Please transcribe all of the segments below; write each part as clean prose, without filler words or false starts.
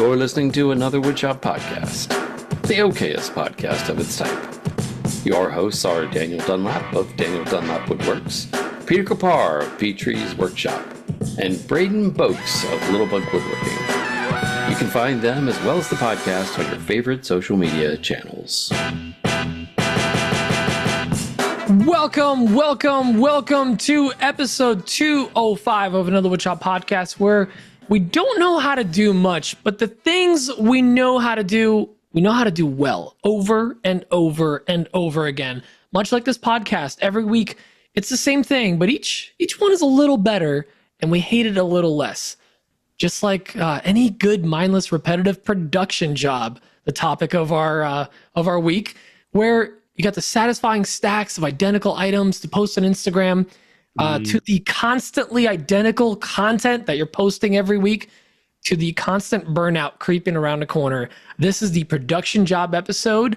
You're listening to another Woodshop podcast, the okayest podcast of its type. Your hosts are Daniel Dunlap of Daniel Dunlap Woodworks, Peter Kapar of Petrie's Workshop, and Braden Boakes of Little Bug Woodworking. You can find them as well as the podcast on your favorite social media channels. Welcome to episode 205 of another Woodshop podcast, where we don't know how to do much, but the things we know how to do well over and over and over again. Much like this podcast, every week it's the same thing, but each one is a little better, and we hate it a little less. Just like any good, mindless, repetitive production job, the topic of our week, where you got the satisfying stacks of identical items to post on Instagram, to the constantly identical content that you're posting every week, to the constant burnout creeping around the corner. This is the production job episode,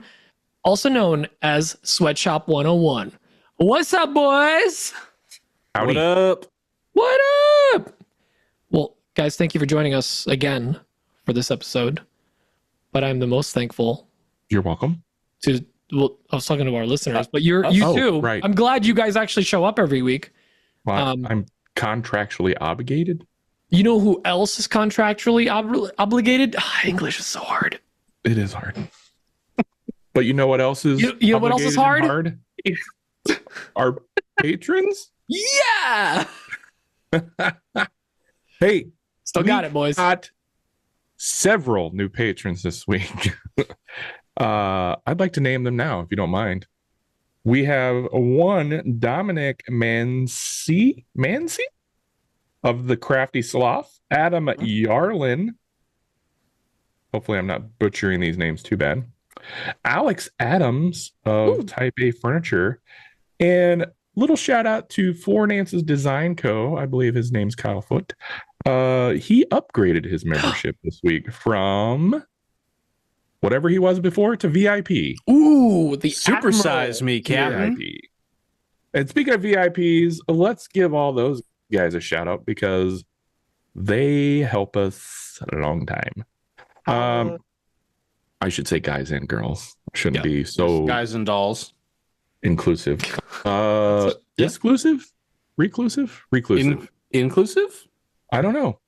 also known as Sweatshop 101. What's up, boys? Howdy. What up? What up? Well, guys, thank you for joining us again for this episode. But I'm the most thankful. You're welcome. Well, I was talking to our listeners, but you too. Right. I'm glad you guys actually show up every week. Well, I'm contractually obligated. You know who else is contractually obligated? English is so hard. It is hard. But you know what else is you know what else is hard? Our patrons? Yeah! Hey. Still got it, boys. Got several new patrons this week. I'd like to name them now, if you don't mind. We have one Dominic Mancy of the Crafty Sloth, Adam Yarlin. Hopefully I'm not butchering these names too bad. Alex Adams of Type A Furniture, and little shout out to Four Nance's Design Co. I believe his name's Kyle Foote. He upgraded his membership this week from whatever he was before to VIP. Ooh, the supersize me, Captain. VIP. And speaking of VIPs, let's give all those guys a shout out because they help us a long time. I should say guys and girls. Shouldn't be so guys and dolls. Inclusive. Exclusive? Reclusive? Inclusive? I don't know.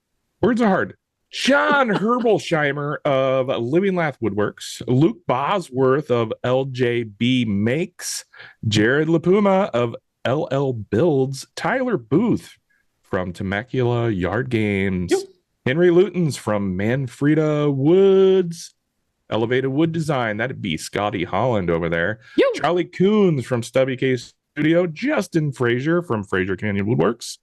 Words are hard. John Herbolsheimer of Living Lath Woodworks, Luke Bosworth of LJB Makes, Jared LaPuma of LL Builds, Tyler Booth from Temecula Yard Games, Henry Lutens from Manfreda Woods, Elevated Wood Design, that'd be Scotty Holland over there, Charlie Coons from Stubby Case Studio, Justin Frazier from Fraser Canyon Woodworks,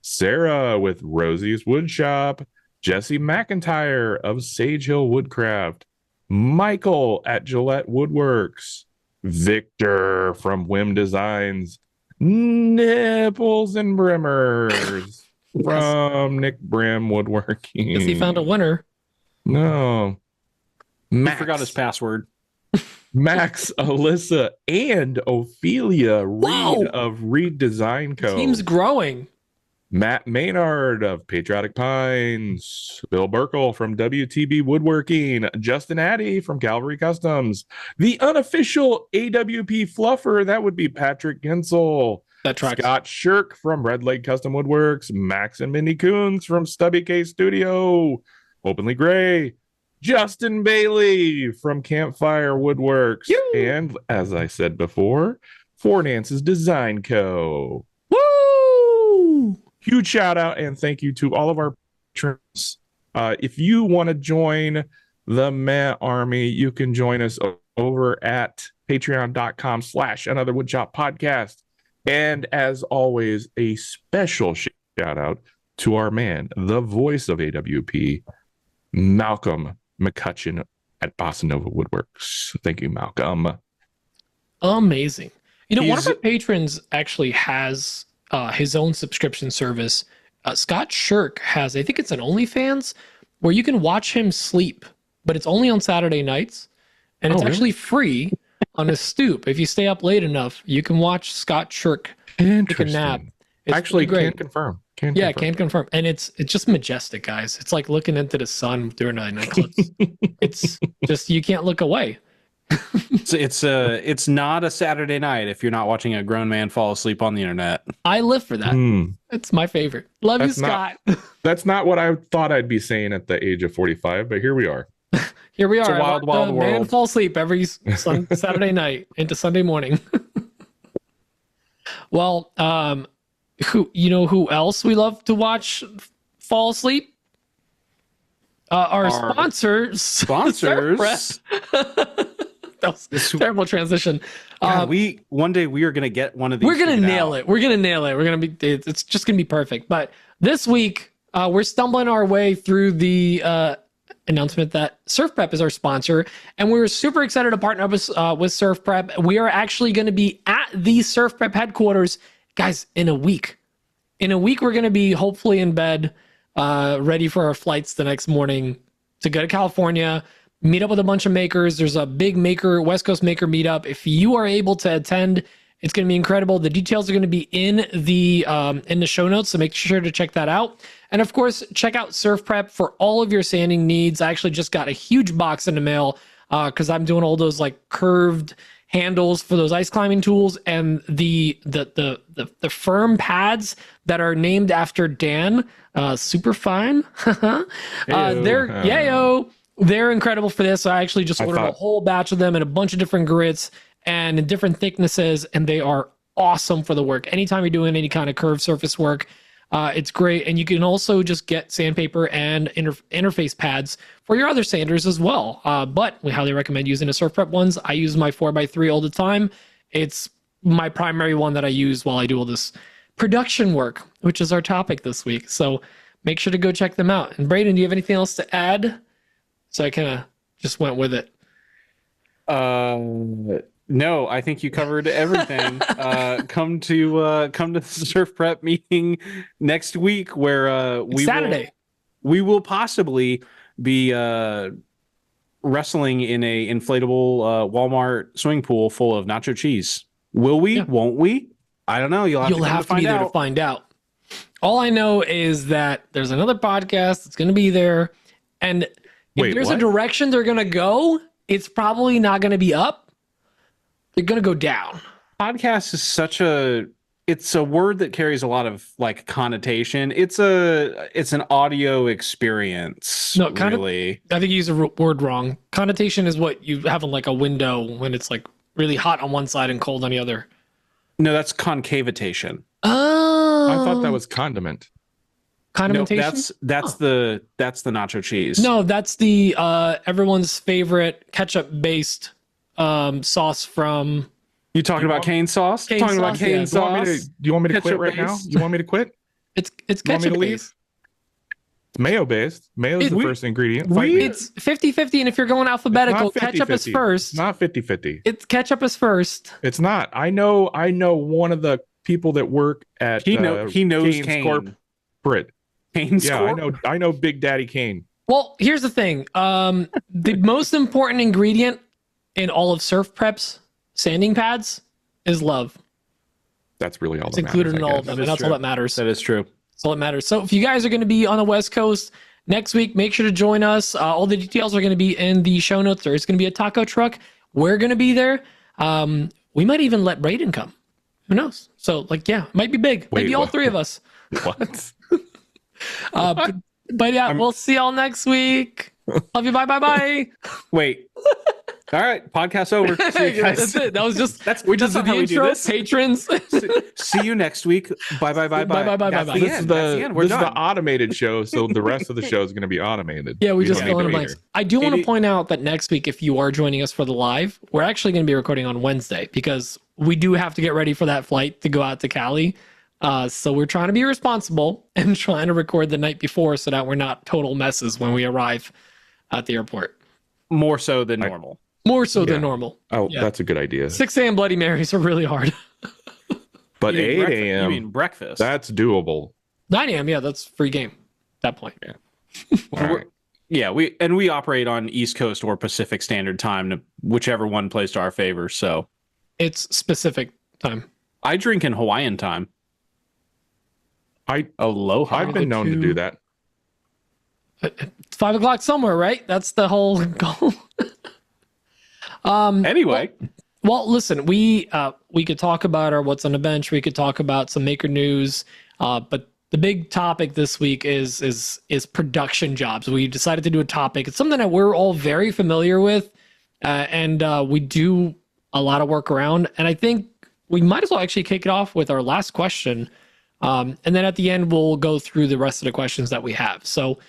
Sarah with Rosie's Woodshop, Jesse McIntyre of Sage Hill Woodcraft, Michael at Gillette Woodworks, Victor from Whim Designs, Nipples and Brimmers from Nick Brim Woodworking. Guess he found a winner. No. Max, he forgot his password. Max, Alyssa, and Ophelia Reed of Reed Design Co. The team's growing. Matt Maynard of Patriotic Pines, Bill Burkle from WTB Woodworking, Justin Addy from Calvary Customs, the unofficial AWP fluffer, that would be Patrick Gensel, that tracks. Scott Shirk from Red Leg Custom Woodworks, Max and Mindy Coons from Stubby Case Studio, Openly Gray, Justin Bailey from Campfire Woodworks, and as I said before, Four Nance's Design Co. Huge shout out and thank you to all of our patrons. If you want to join the Matt Army, you can join us over at patreon.com/another Woodshop podcast. And as always, a special shout out to our man, the voice of AWP, Malcolm McCutcheon at Bossa Nova Woodworks. Thank you, Malcolm. Amazing. You know, one of our patrons actually has his own subscription service. Scott Shirk has, I think it's an OnlyFans, where you can watch him sleep, but it's only on Saturday nights, and it's actually free on his stoop. If you stay up late enough, you can watch Scott Shirk take a nap. It's actually great. can confirm. Yeah, can confirm. And it's just majestic, guys. It's like looking into the sun during an eclipse. It's just, you can't look away. It's not a Saturday night if you're not watching a grown man fall asleep on the internet. I live for that. It's my favorite. Love you, Scott. That's not what I thought I'd be saying at the age of 45, but here we are. Here we are. It's a wild, wild world. Man fall asleep every Saturday night into Sunday morning. Well, who else we love to watch fall asleep? Our sponsors. Sponsors. That was a terrible transition. One day we are gonna get one of these. We're gonna nail it. We're gonna nail it. It's just gonna be perfect. But this week, we're stumbling our way through the announcement that Surfprep is our sponsor, and we're super excited to partner up with Surfprep. We are actually going to be at the Surfprep headquarters, guys, in a week. In a week, we're going to be hopefully in bed, ready for our flights the next morning to go to California, meet up with a bunch of makers. There's a big West Coast maker meetup. If you are able to attend, it's going to be incredible. The details are going to be in the show notes, so make sure to check that out. And of course, check out Surfprep for all of your sanding needs. I actually just got a huge box in the mail because I'm doing all those like curved handles for those ice climbing tools, and the firm pads that are named after Dan. Super fine. They're incredible for this. I actually just ordered a whole batch of them in a bunch of different grits and in different thicknesses, and they are awesome for the work. Anytime you're doing any kind of curved surface work, it's great. And you can also just get sandpaper and interface pads for your other sanders as well. But we highly recommend using the Surfprep ones. I use my 4x3 all the time. It's my primary one that I use while I do all this production work, which is our topic this week. So make sure to go check them out. And Braden, do you have anything else to add? So I kind of just went with it. No, I think you covered everything. Come to the Surfprep meeting next week, where we will possibly be wrestling in a inflatable Walmart swimming pool full of nacho cheese. Will we? Yeah. Won't we? I don't know. You'll have to be there to find out. All I know is that there's another podcast that's going to be there, and if there's a direction they're going to go, it's probably not going to be up. They're going to go down. Podcast is it's a word that carries a lot of like connotation. It's an audio experience. No, really. I think you used the word wrong. Connotation is what you have in like a window when it's like really hot on one side and cold on the other. No, that's concavitation. Oh, I thought that was condiment. Condimentation? No, that's the nacho cheese. No, that's the everyone's favorite ketchup based sauce from. You talking about cane sauce? Do you want me to quit right now? You want me to quit? It's ketchup based. It's mayo based. Mayo is the first ingredient. It's 50-50, and if you're going alphabetical, ketchup is first. It's not 50-50. It's ketchup is first. It's not. I know one of the people that work at he knows Kane. Corporate. Kane's I know Big Daddy Kane. Well, here's the thing. The most important ingredient in all of Surfprep's sanding pads is love. That's really all it's that matters. It's included in all of them, and that's all that matters. That is true. That's all that matters. So if you guys are going to be on the West Coast next week, make sure to join us. All the details are going to be in the show notes. There's going to be a taco truck. We're going to be there. We might even let Braden come. Who knows? So, it might be big. Maybe all three of us. What? But yeah, we'll see y'all next week. Love you. Bye. Wait. All right, podcast over. See you guys. That's it. That was just we're just the how we do this. Patrons. See you next week. Bye. This is the automated show, so the rest of the show is going to be automated. Yeah, we just fill in the blanks. I do want to point out that next week, if you are joining us for the live, we're actually going to be recording on Wednesday because we do have to get ready for that flight to go out to Cali. So we're trying to be responsible and trying to record the night before so that we're not total messes when we arrive at the airport. More so than normal. More so than normal. Oh, yeah. That's a good idea. 6 a.m. Bloody Marys are really hard. But 8 a.m. You mean breakfast? That's doable. 9 a.m. Yeah, that's free game at that point. Yeah. All right. Yeah, we operate on East Coast or Pacific Standard Time, whichever one plays to our favor. So it's specific time. I drink in Hawaiian time. Aloha. I've been known to do that. It's 5 o'clock somewhere, right? That's the whole goal. Anyway. Well, listen, we could talk about our what's on the bench. We could talk about some maker news, but the big topic this week is production jobs. We decided to do a topic. It's something that we're all very familiar with, and we do a lot of work around. And I think we might as well actually kick it off with our last question, and then at the end we'll go through the rest of the questions that we have. So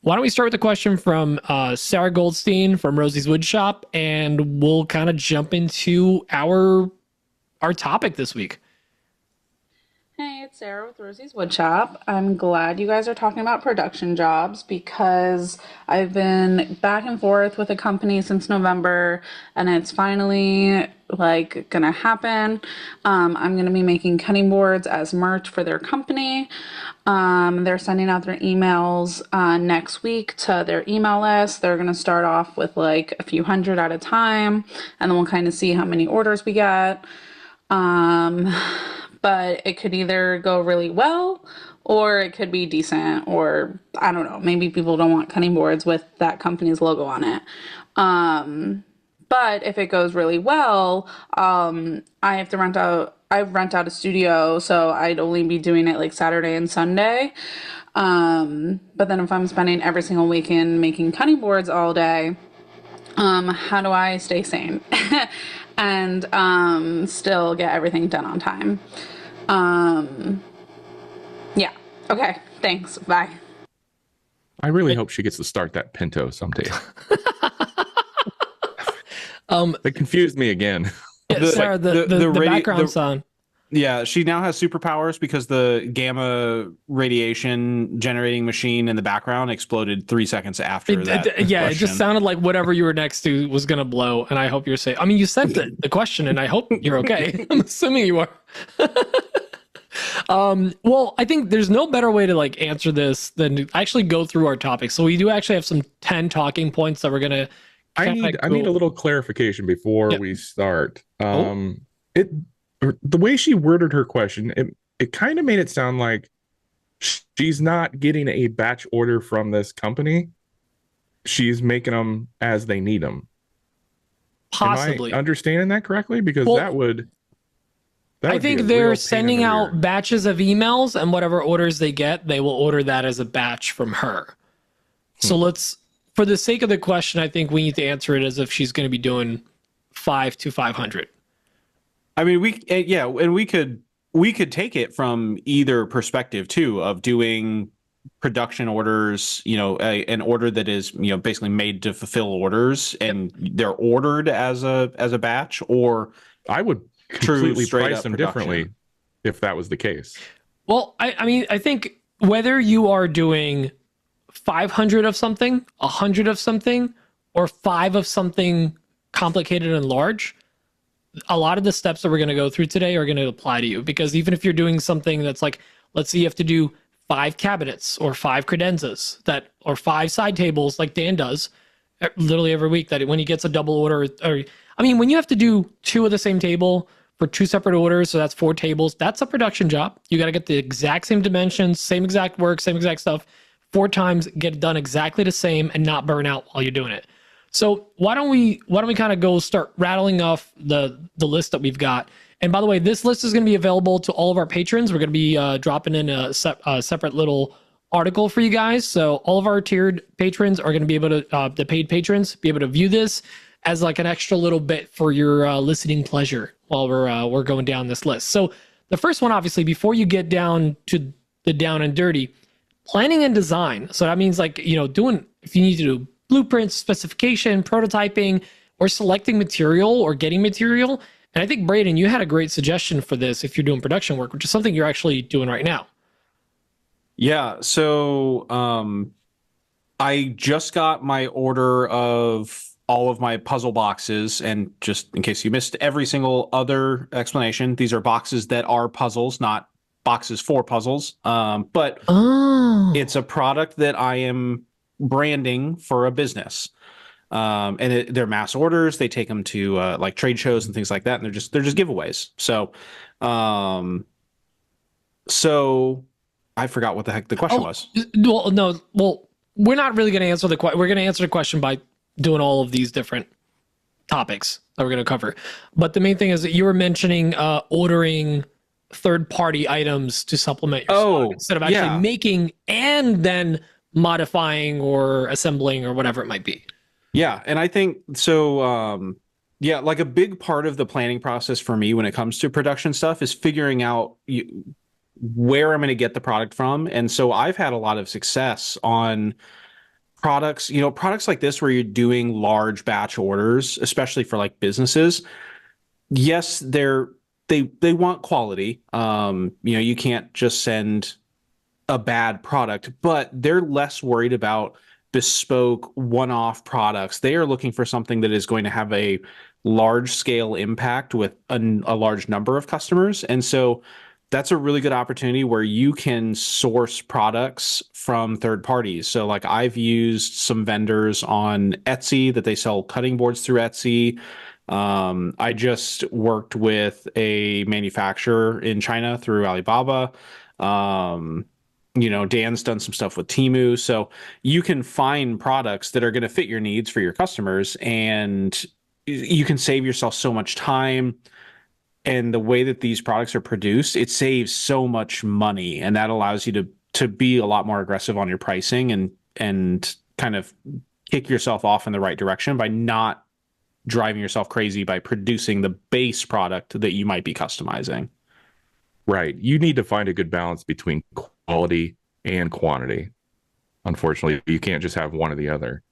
why don't we start with a question from Sarah Goldstein from Rosie's Woodshop, and we'll kind of jump into our topic this week. Hey, it's Sarah with Rosie's Woodshop. I'm glad you guys are talking about production jobs because I've been back and forth with a company since November, and it's finally gonna happen. I'm gonna be making cutting boards as merch for their company. They're sending out their emails next week to their email list. They're gonna start off with a few hundred at a time, and then we'll kind of see how many orders we get. But it could either go really well or it could be decent, or I don't know, maybe people don't want cutting boards with that company's logo on it. But if it goes really well, I rent out a studio, so I'd only be doing it Saturday and Sunday. But then if I'm spending every single weekend making cutting boards all day, how do I stay sane and still get everything done on time? Yeah. Okay. Thanks. Bye. I really hope she gets to start that Pinto someday. They confused me again. Sarah, the background sound. Yeah, she now has superpowers because the gamma radiation generating machine in the background exploded 3 seconds after that. It just sounded like whatever you were next to was going to blow, and I hope you're safe. I mean, you sent the question, and I hope you're okay. I'm assuming you are. Well, I think there's no better way to answer this than to actually go through our topic. So we do actually have some 10 talking points that we're going to I need a little clarification before we start. The way she worded her question, it kind of made it sound like she's not getting a batch order from this company. She's making them as they need them. Possibly. Am I understanding that correctly? Because that would I think they're sending out batches of emails, and whatever orders they get, they will order that as a batch from her. So for the sake of the question, I think we need to answer it as if she's going to be doing 5 to 500. I mean, we could take it from either perspective too, of doing production orders, an order that is, basically made to fulfill orders, and they're ordered as a batch, or I would completely price them differently if that was the case. Well, I mean, I think whether you are doing 500 of something, 100 of something, or 5 of something complicated and large, a lot of the steps that we're going to go through today are going to apply to you, because even if you're doing something that's let's say you have to do 5 cabinets or 5 credenzas or 5 side tables like Dan does literally every week, that when he gets a double order, when you have to do 2 of the same table for 2 separate orders, so that's 4 tables, that's a production job. You got to get the exact same dimensions, same exact work, same exact stuff, 4 times, get it done exactly the same and not burn out while you're doing it. So why don't we kind of go start rattling off the list that we've got. And by the way, this list is going to be available to all of our patrons. We're going to be dropping in a separate little article for you guys. So all of our tiered patrons are going to be able to, the paid patrons, be able to view this as an extra little bit for your listening pleasure while we're going down this list. So the first one, obviously, before you get down to the down and dirty, planning and design. So that means doing, if you need to do blueprints, specification, prototyping, or selecting material or getting material. And I think, Braden, you had a great suggestion for this if you're doing production work, which is something you're actually doing right now. Yeah. So I just got my order of all of my puzzle boxes. And just in case you missed every single other explanation, these are boxes that are puzzles, not boxes for puzzles. But it's a product that I am branding for a business, and they're mass orders. They take them to trade shows and things like that, and they're just giveaways. So I forgot what the heck the question was. Well, no, well, we're not really going to answer the question. We're going to answer the question by doing all of these different topics that we're going to cover. But the main thing is that you were mentioning ordering third-party items to supplement your stock instead of actually making and then modifying or assembling or whatever it might be. Yeah, and I think so. Yeah, like a big part of the planning process for me when it comes to production stuff is figuring out where I'm going to get the product from. And so I've had a lot of success on products, products like this where you're doing large batch orders, especially for like businesses. Yes, they want quality. You can't just send a bad product, but they're less worried about bespoke one-off products. They are looking for something that is going to have a large scale impact with a large number of customers. And so that's a really good opportunity where you can source products from third parties. So like I've used some vendors on Etsy that they sell cutting boards through Etsy. I just worked with a manufacturer in China through Alibaba. Dan's done some stuff with Temu. So you can find products that are going to fit your needs for your customers, and you can save yourself so much time. And the way that these products are produced, it saves so much money, and that allows you to be a lot more aggressive on your pricing and kind of kick yourself off in the right direction by not driving yourself crazy by producing the base product that you might be customizing. Right. You need to find a good balance between quality and quantity. Unfortunately, you can't just have one or the other.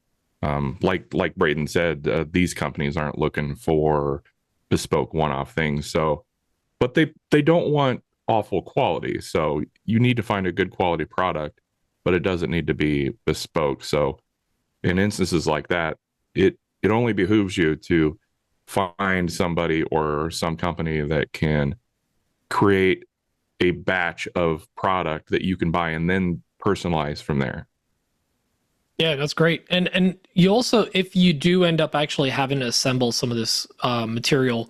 Like Braden said, these companies aren't looking for bespoke one-off things. So, but they don't want awful quality. So you need to find a good quality product, but it doesn't need to be bespoke. So in instances like that, it only behooves you to find somebody or some company that can create a batch of product that you can buy and then personalize from there. Yeah, that's great. And you also, if you do end up actually having to assemble some of this material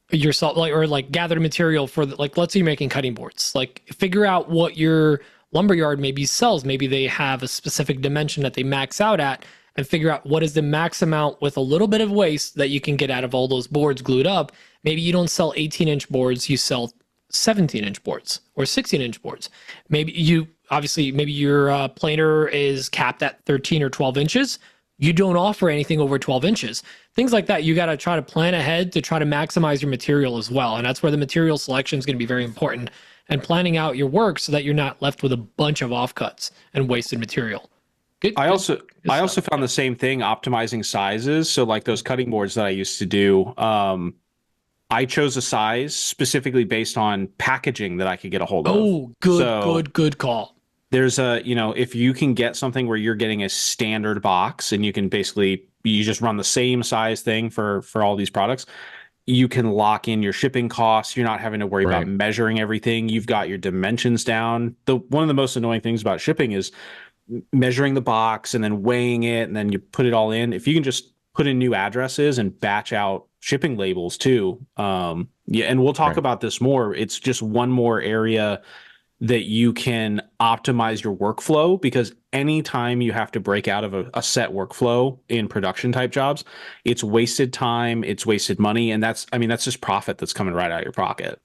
yourself, like gather material for let's say you're making cutting boards, like figure out what your lumberyard maybe sells. Maybe they have a specific dimension that they max out at, and figure out what is the max amount with a little bit of waste that you can get out of all those boards glued up. Maybe you don't sell 18-inch boards, you sell 17-inch boards or 16-inch boards. Maybe your planer is capped at 13 or 12 inches. You don't offer anything over 12 inches. Things like that, you got to try to plan ahead to try to maximize your material as well. And that's where the material selection is going to be very important, and planning out your work so that you're not left with a bunch of offcuts and wasted material. I also found the same thing optimizing sizes. So like those cutting boards that I used to do, I chose a size specifically based on packaging that I could get a hold of. Oh, good call. There's if you can get something where you're getting a standard box and you can you just run the same size thing for all these products, you can lock in your shipping costs. You're not having to worry about measuring everything. You've got your dimensions down. One of the most annoying things about shipping is measuring the box and then weighing it, and then you put it all in. If you can just put in new addresses and batch out shipping labels too. And we'll talk about this more. It's just one more area that you can optimize your workflow, because anytime you have to break out of a set workflow in production type jobs, it's wasted time, it's wasted money. And that's just profit that's coming right out of your pocket.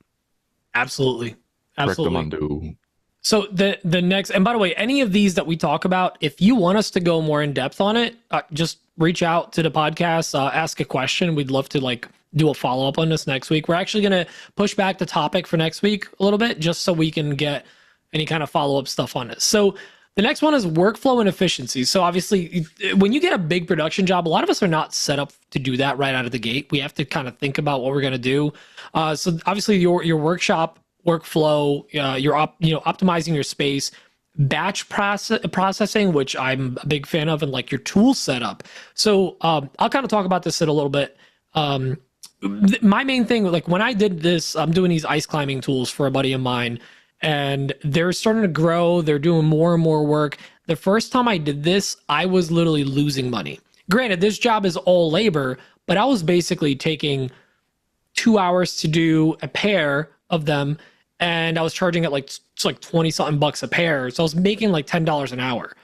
Absolutely. Recommendo. So the next, and by the way, any of these that we talk about, if you want us to go more in depth on it, just reach out to the podcast, ask a question. We'd love to do a follow-up on this next week. We're actually going to push back the topic for next week a little bit, just so we can get any kind of follow-up stuff on it. So the next one is workflow and efficiency. So obviously, when you get a big production job, a lot of us are not set up to do that right out of the gate. We have to kind of think about what we're going to do. So obviously, your workshop workflow, you're optimizing your space, batch processing, which I'm a big fan of, and like your tool setup. So I'll kind of talk about this in a little bit. My main thing, like when I did this, I'm doing these ice climbing tools for a buddy of mine, and they're starting to grow. They're doing more and more work. The first time I did this, I was literally losing money. Granted, this job is all labor, but I was basically taking 2 hours to do a pair of them, and I was charging it like 20 something bucks a pair. So I was making like $10 an hour.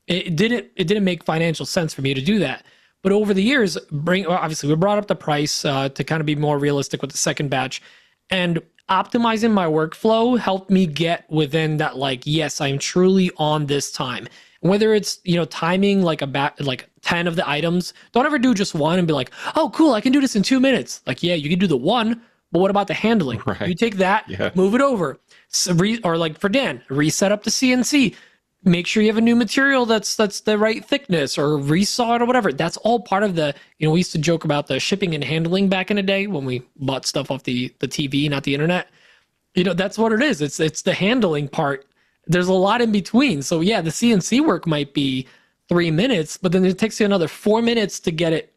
It didn't make financial sense for me to do that. But over the years, obviously we brought up the price to kind of be more realistic with the second batch, and optimizing my workflow helped me get within that, like, yes, I'm truly on this time. Whether it's, timing like like 10 of the items, don't ever do just one and be like, oh, cool, I can do this in 2 minutes. Like, yeah, you can do the one, but what about the handling? Right. You take that, move it over. Or like for Dan, reset up the CNC. Make sure you have a new material that's the right thickness, or resaw it or whatever. That's all part of the, we used to joke about the shipping and handling back in the day when we bought stuff off the TV, not the internet. That's what it is. It's the handling part. There's a lot in between. So yeah, the CNC work might be 3 minutes, but then it takes you another 4 minutes to get it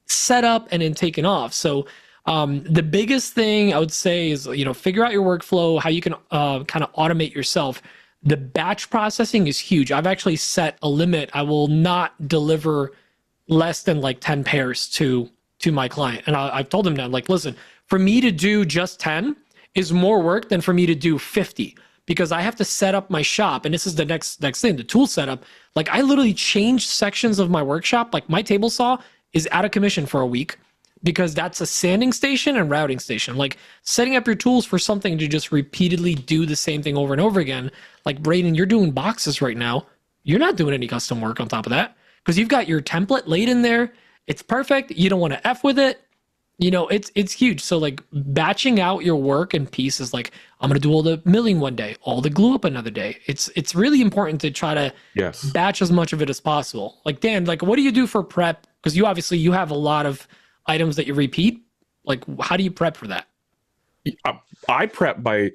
set up and then taken off. So the biggest thing I would say is, figure out your workflow, how you can kind of automate yourself. The batch processing is huge. I've actually set a limit. I will not deliver less than like 10 pairs to my client. And I've told him now, like, listen, for me to do just 10 is more work than for me to do 50, because I have to set up my shop. And this is the next thing, the tool setup. Like, I literally changed sections of my workshop. Like, my table saw is out of commission for a week, because that's a sanding station and routing station. Like, setting up your tools for something to just repeatedly do the same thing over and over again. Like, Braden, you're doing boxes right now. You're not doing any custom work on top of that, because you've got your template laid in there. It's perfect. You don't want to F with it. It's huge. So like, batching out your work in pieces, like, I'm going to do all the milling one day, all the glue up another day. It's really important to try to batch as much of it as possible. Like, Dan, like, what do you do for prep? Because you have a lot of items that you repeat. Like, how do you prep for that? I prep by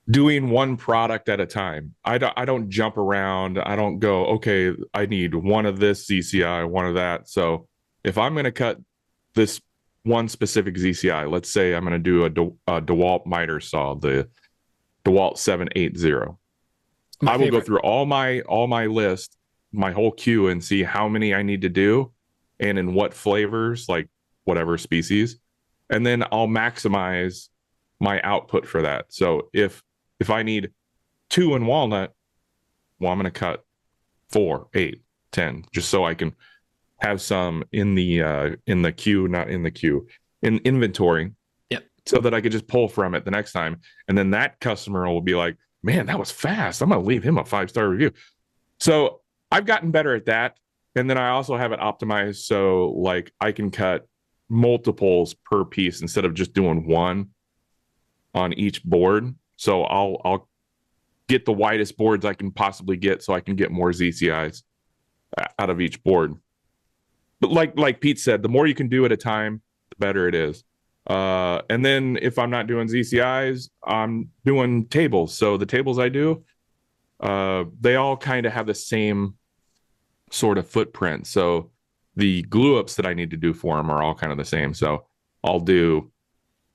doing one product at a time. I don't jump around. I don't go, okay, I need one of this ZCI, one of that. So if I'm going to cut this one specific ZCI, let's say I'm going to do a DeWalt miter saw, the DeWalt 780. I will go through all my list, my whole queue, and see how many I need to do and in what flavors, like whatever species. And then I'll maximize my output for that. So if I need 2 in walnut, well, I'm going to cut 4, 8, 10, just so I can have some in the queue, not in the queue, in inventory. Yep. So that I could just pull from it the next time. And then that customer will be like, man, that was fast. I'm going to leave him a 5-star review. So I've gotten better at that. And then I also have it optimized so like I can cut multiples per piece instead of just doing one on each board. So I'll get the widest boards I can possibly get so I can get more ZCIs out of each board. But like Pete said, the more you can do at a time, the better it is. And then if I'm not doing ZCIs, I'm doing tables. So the tables I do, they all kind of have the same sort of footprint. So the glue ups that I need to do for them are all kind of the same. So I'll do,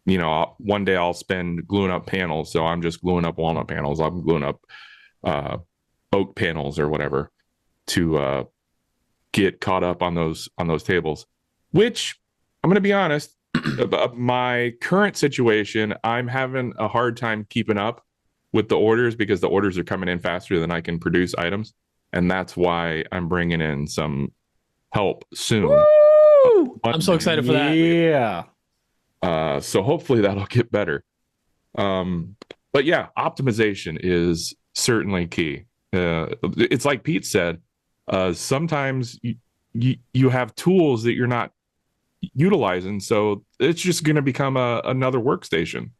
one day I'll spend gluing up panels. So I'm just gluing up walnut panels. I'm gluing up oak panels or whatever to get caught up on those tables, which I'm going to be honest, my current situation, I'm having a hard time keeping up with the orders because the orders are coming in faster than I can produce items. And that's why I'm bringing in some help soon. I'm so excited for that. Yeah. So hopefully that'll get better. But yeah, optimization is certainly key. It's like Pete said, sometimes you have tools that you're not utilizing, so it's just going to become another workstation.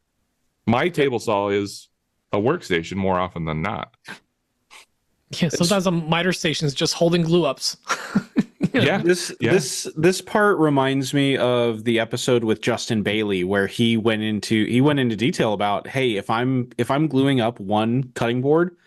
My table saw is a workstation more often than not. Yeah, sometimes a miter station is just holding glue ups. This part reminds me of the episode with Justin Bailey where he went into detail about, hey, if I'm gluing up one cutting board,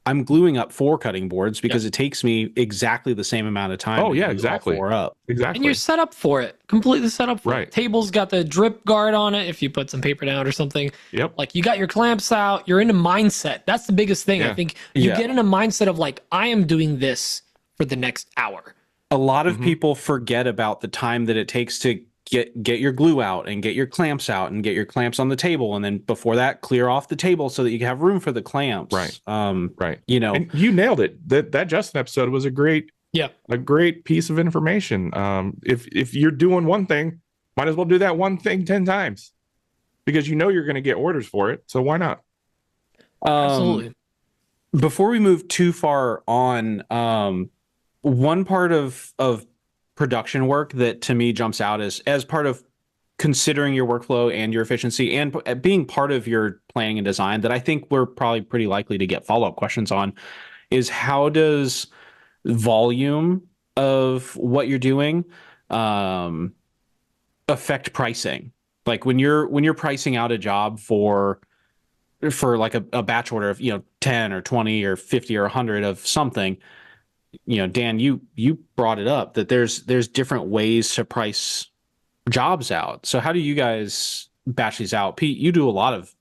I'm gluing up 4 cutting boards because it takes me exactly the same amount of time. Oh yeah, exactly. 4 up. Exactly. And you're set up for it. Completely set up for right. it. Table's got the drip guard on it if you put some paper down or something. Yep. Like, you got your clamps out. You're in a mindset. That's the biggest thing. I think you get in a mindset of like, I am doing this for the next hour. A lot of people forget about the time that it takes to get your glue out and get your clamps out and get your clamps on the table, and then before that, clear off the table so that you can have room for the clamps. Right. Right. And you nailed it. That Justin episode was a great piece of information. If you're doing one thing, might as well do that one thing 10 times, because you're going to get orders for it. So why not? Absolutely. Before we move too far on, one part of production work that to me jumps out as part of considering your workflow and your efficiency and being part of your planning and design, that I think we're probably pretty likely to get follow-up questions on, is how does volume of what you're doing affect pricing? Like when you're pricing out a job for like a batch order of 10 or 20 or 50 or 100 of something, Dan, you brought it up that there's different ways to price jobs out. So how do you guys batch these out? Pete, you do a lot of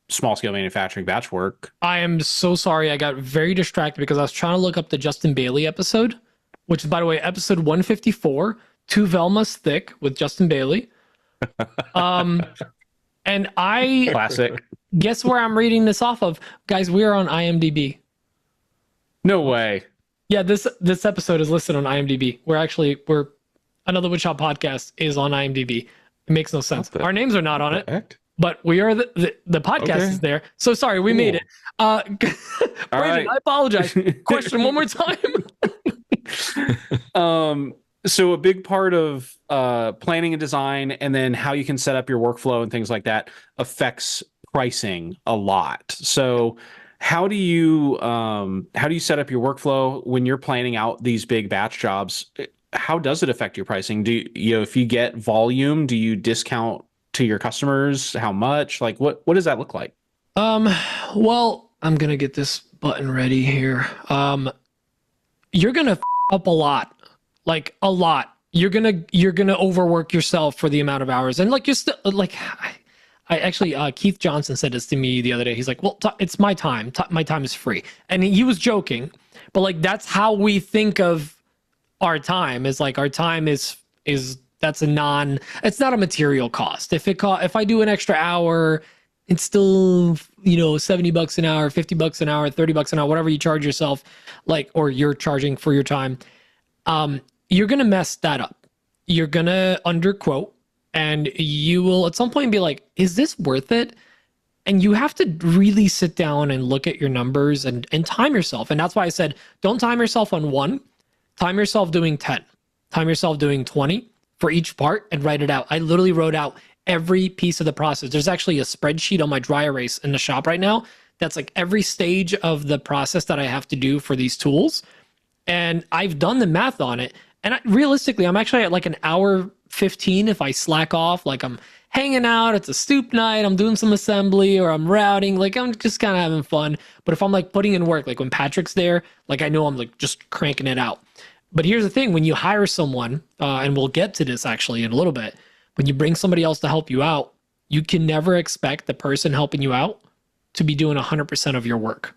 small scale manufacturing batch work. I am so sorry. I got very distracted because I was trying to look up the Justin Bailey episode, which is, by the way, episode 154, 2 Velmas thick with Justin Bailey. And I Classic. guess where I'm reading this off of, guys. We are on IMDb. No way. Yeah, this episode is listed on IMDb. We're Another Woodshop podcast is on IMDb. It makes no sense. Our names are not on it, but we are the podcast is there. So sorry, we made it. Braden, right. I apologize. Question one more time. So a big part of planning and design, and then how you can set up your workflow and things like that, affects pricing a lot. So how do you set up your workflow when you're planning out these big batch jobs? How does it affect your pricing? Do you if you get volume, do you discount to your customers? How much? Like what does that look like? Well, I'm gonna get this button ready here. You're gonna up a lot. Like a lot. You're gonna overwork yourself for the amount of hours, and like you're still like. I actually, Keith Johnson said this to me the other day. He's like, "Well, it's my time. My time is free," and he was joking, but like that's how we think of our time. Is like our time is that's it's not a material cost. If I do an extra hour, it's still $70 an hour, $50 an hour, $30 an hour, whatever you charge yourself, like, or you're charging for your time. You're going to mess that up. You're going to underquote, and you will at some point be like, is this worth it? And you have to really sit down and look at your numbers and time yourself. And that's why I said, don't time yourself on 1, time yourself doing 10, time yourself doing 20 for each part and write it out. I literally wrote out every piece of the process. There's actually a spreadsheet on my dry erase in the shop right now. That's like every stage of the process that I have to do for these tools. And I've done the math on it. And realistically, I'm actually at like an hour 15 if I slack off, like I'm hanging out, it's a stoop night, I'm doing some assembly, or I'm routing, like I'm just kind of having fun. But if I'm like putting in work, like when Patrick's there, like I know I'm like just cranking it out. But here's the thing, when you hire someone, and we'll get to this actually in a little bit, when you bring somebody else to help you out, you can never expect the person helping you out to be doing 100% of your work.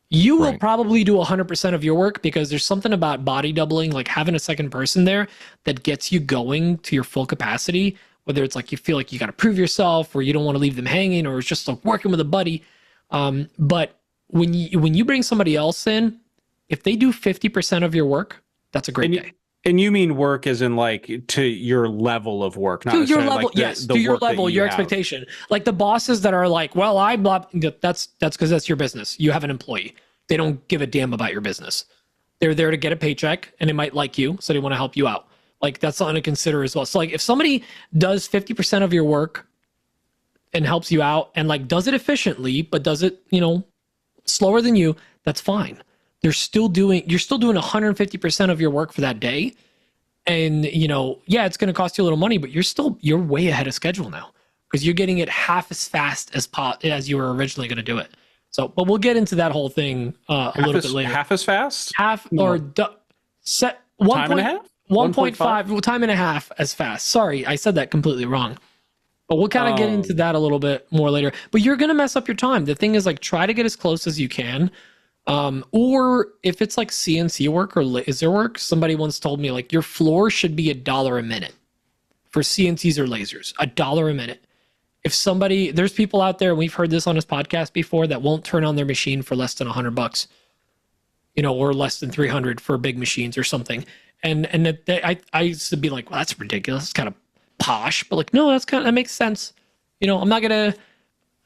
You will probably do 100% of your work because there's something about body doubling, like having a second person there that gets you going to your full capacity, whether it's like you feel like you got to prove yourself or you don't want to leave them hanging, or it's just like working with a buddy. But when you bring somebody else in, if they do 50% of your work, that's a great day. And you mean work as in like to your level of work, not to your level, like yes, to your level, your expectation. Like the bosses that are like, well, that's because that's your business. You have an employee. They don't give a damn about your business. They're there to get a paycheck, and they might like you, so they want to help you out. Like that's something to consider as well. So like if somebody does 50% of your work and helps you out and like does it efficiently, but does it, slower than you, that's fine. You're still doing 150% of your work for that day. And, it's going to cost you a little money, but you're way ahead of schedule now because you're getting it half as fast as you were originally going to do it. So, but we'll get into that whole thing a little bit later. Half as fast? Set time and a half? 1.5 time and a half as fast. Sorry, I said that completely wrong. But we'll kind of get into that a little bit more later. But you're going to mess up your time. The thing is, like, try to get as close as you can. Or if it's like CNC work or laser work, somebody once told me like your floor should be $1 a minute for CNCs or lasers, $1 a minute. If somebody, there's people out there, and we've heard this on this podcast before, that won't turn on their machine for less than $100, or less than 300 for big machines or something. And I used to be like, well, that's ridiculous. It's kind of posh, but like, no, that makes sense. I'm not gonna.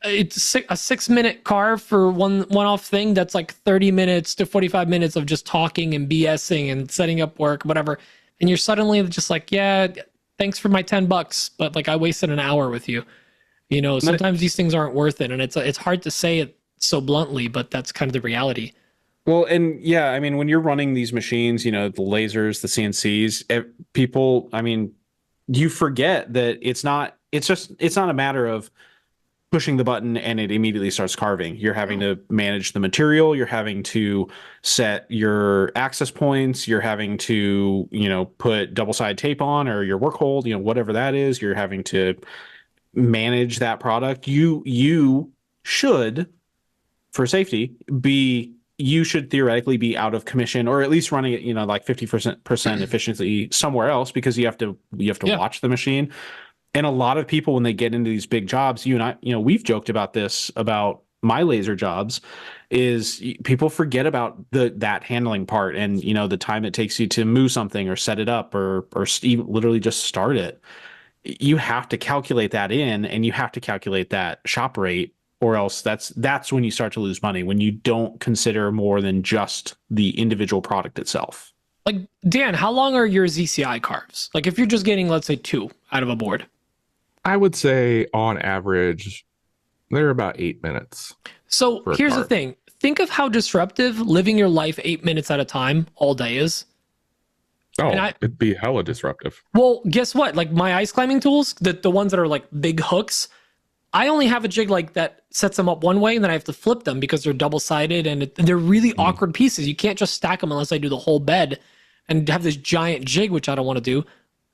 It's a 6-minute carve for one-off thing that's like 30 minutes to 45 minutes of just talking and BSing and setting up work, whatever. And you're suddenly just like, yeah, thanks for my $10, but like I wasted an hour with you. Sometimes these things aren't worth it, and it's hard to say it so bluntly, but that's kind of the reality. Well, and yeah, I mean, when you're running these machines, the lasers, the CNCs, people, I mean, you forget that it's not a matter of pushing the button and it immediately starts carving. You're having to manage the material. You're having to set your access points. You're having to, put double-sided tape on, or your work hold, whatever that is. You're having to manage that product. You should, for safety, you should theoretically be out of commission, or at least running it, like 50% efficiency somewhere else, because you have to watch the machine. And a lot of people, when they get into these big jobs, you and I, we've joked about this about my laser jobs, is people forget about that handling part, and the time it takes you to move something or set it up or even literally just start it. You have to calculate that in, and you have to calculate that shop rate, or else that's when you start to lose money, when you don't consider more than just the individual product itself. Like, Dan, how long are your ZCI carves? Like, if you're just getting, let's say, 2 out of a board. I would say on average, they're about 8 minutes. So here's the thing. Think of how disruptive living your life 8 minutes at a time all day is. Oh, it'd be hella disruptive. Well, guess what? Like my ice climbing tools, the ones that are like big hooks, I only have a jig like that sets them up one way, and then I have to flip them because they're double-sided, and they're really awkward pieces. You can't just stack them unless I do the whole bed and have this giant jig, which I don't want to do.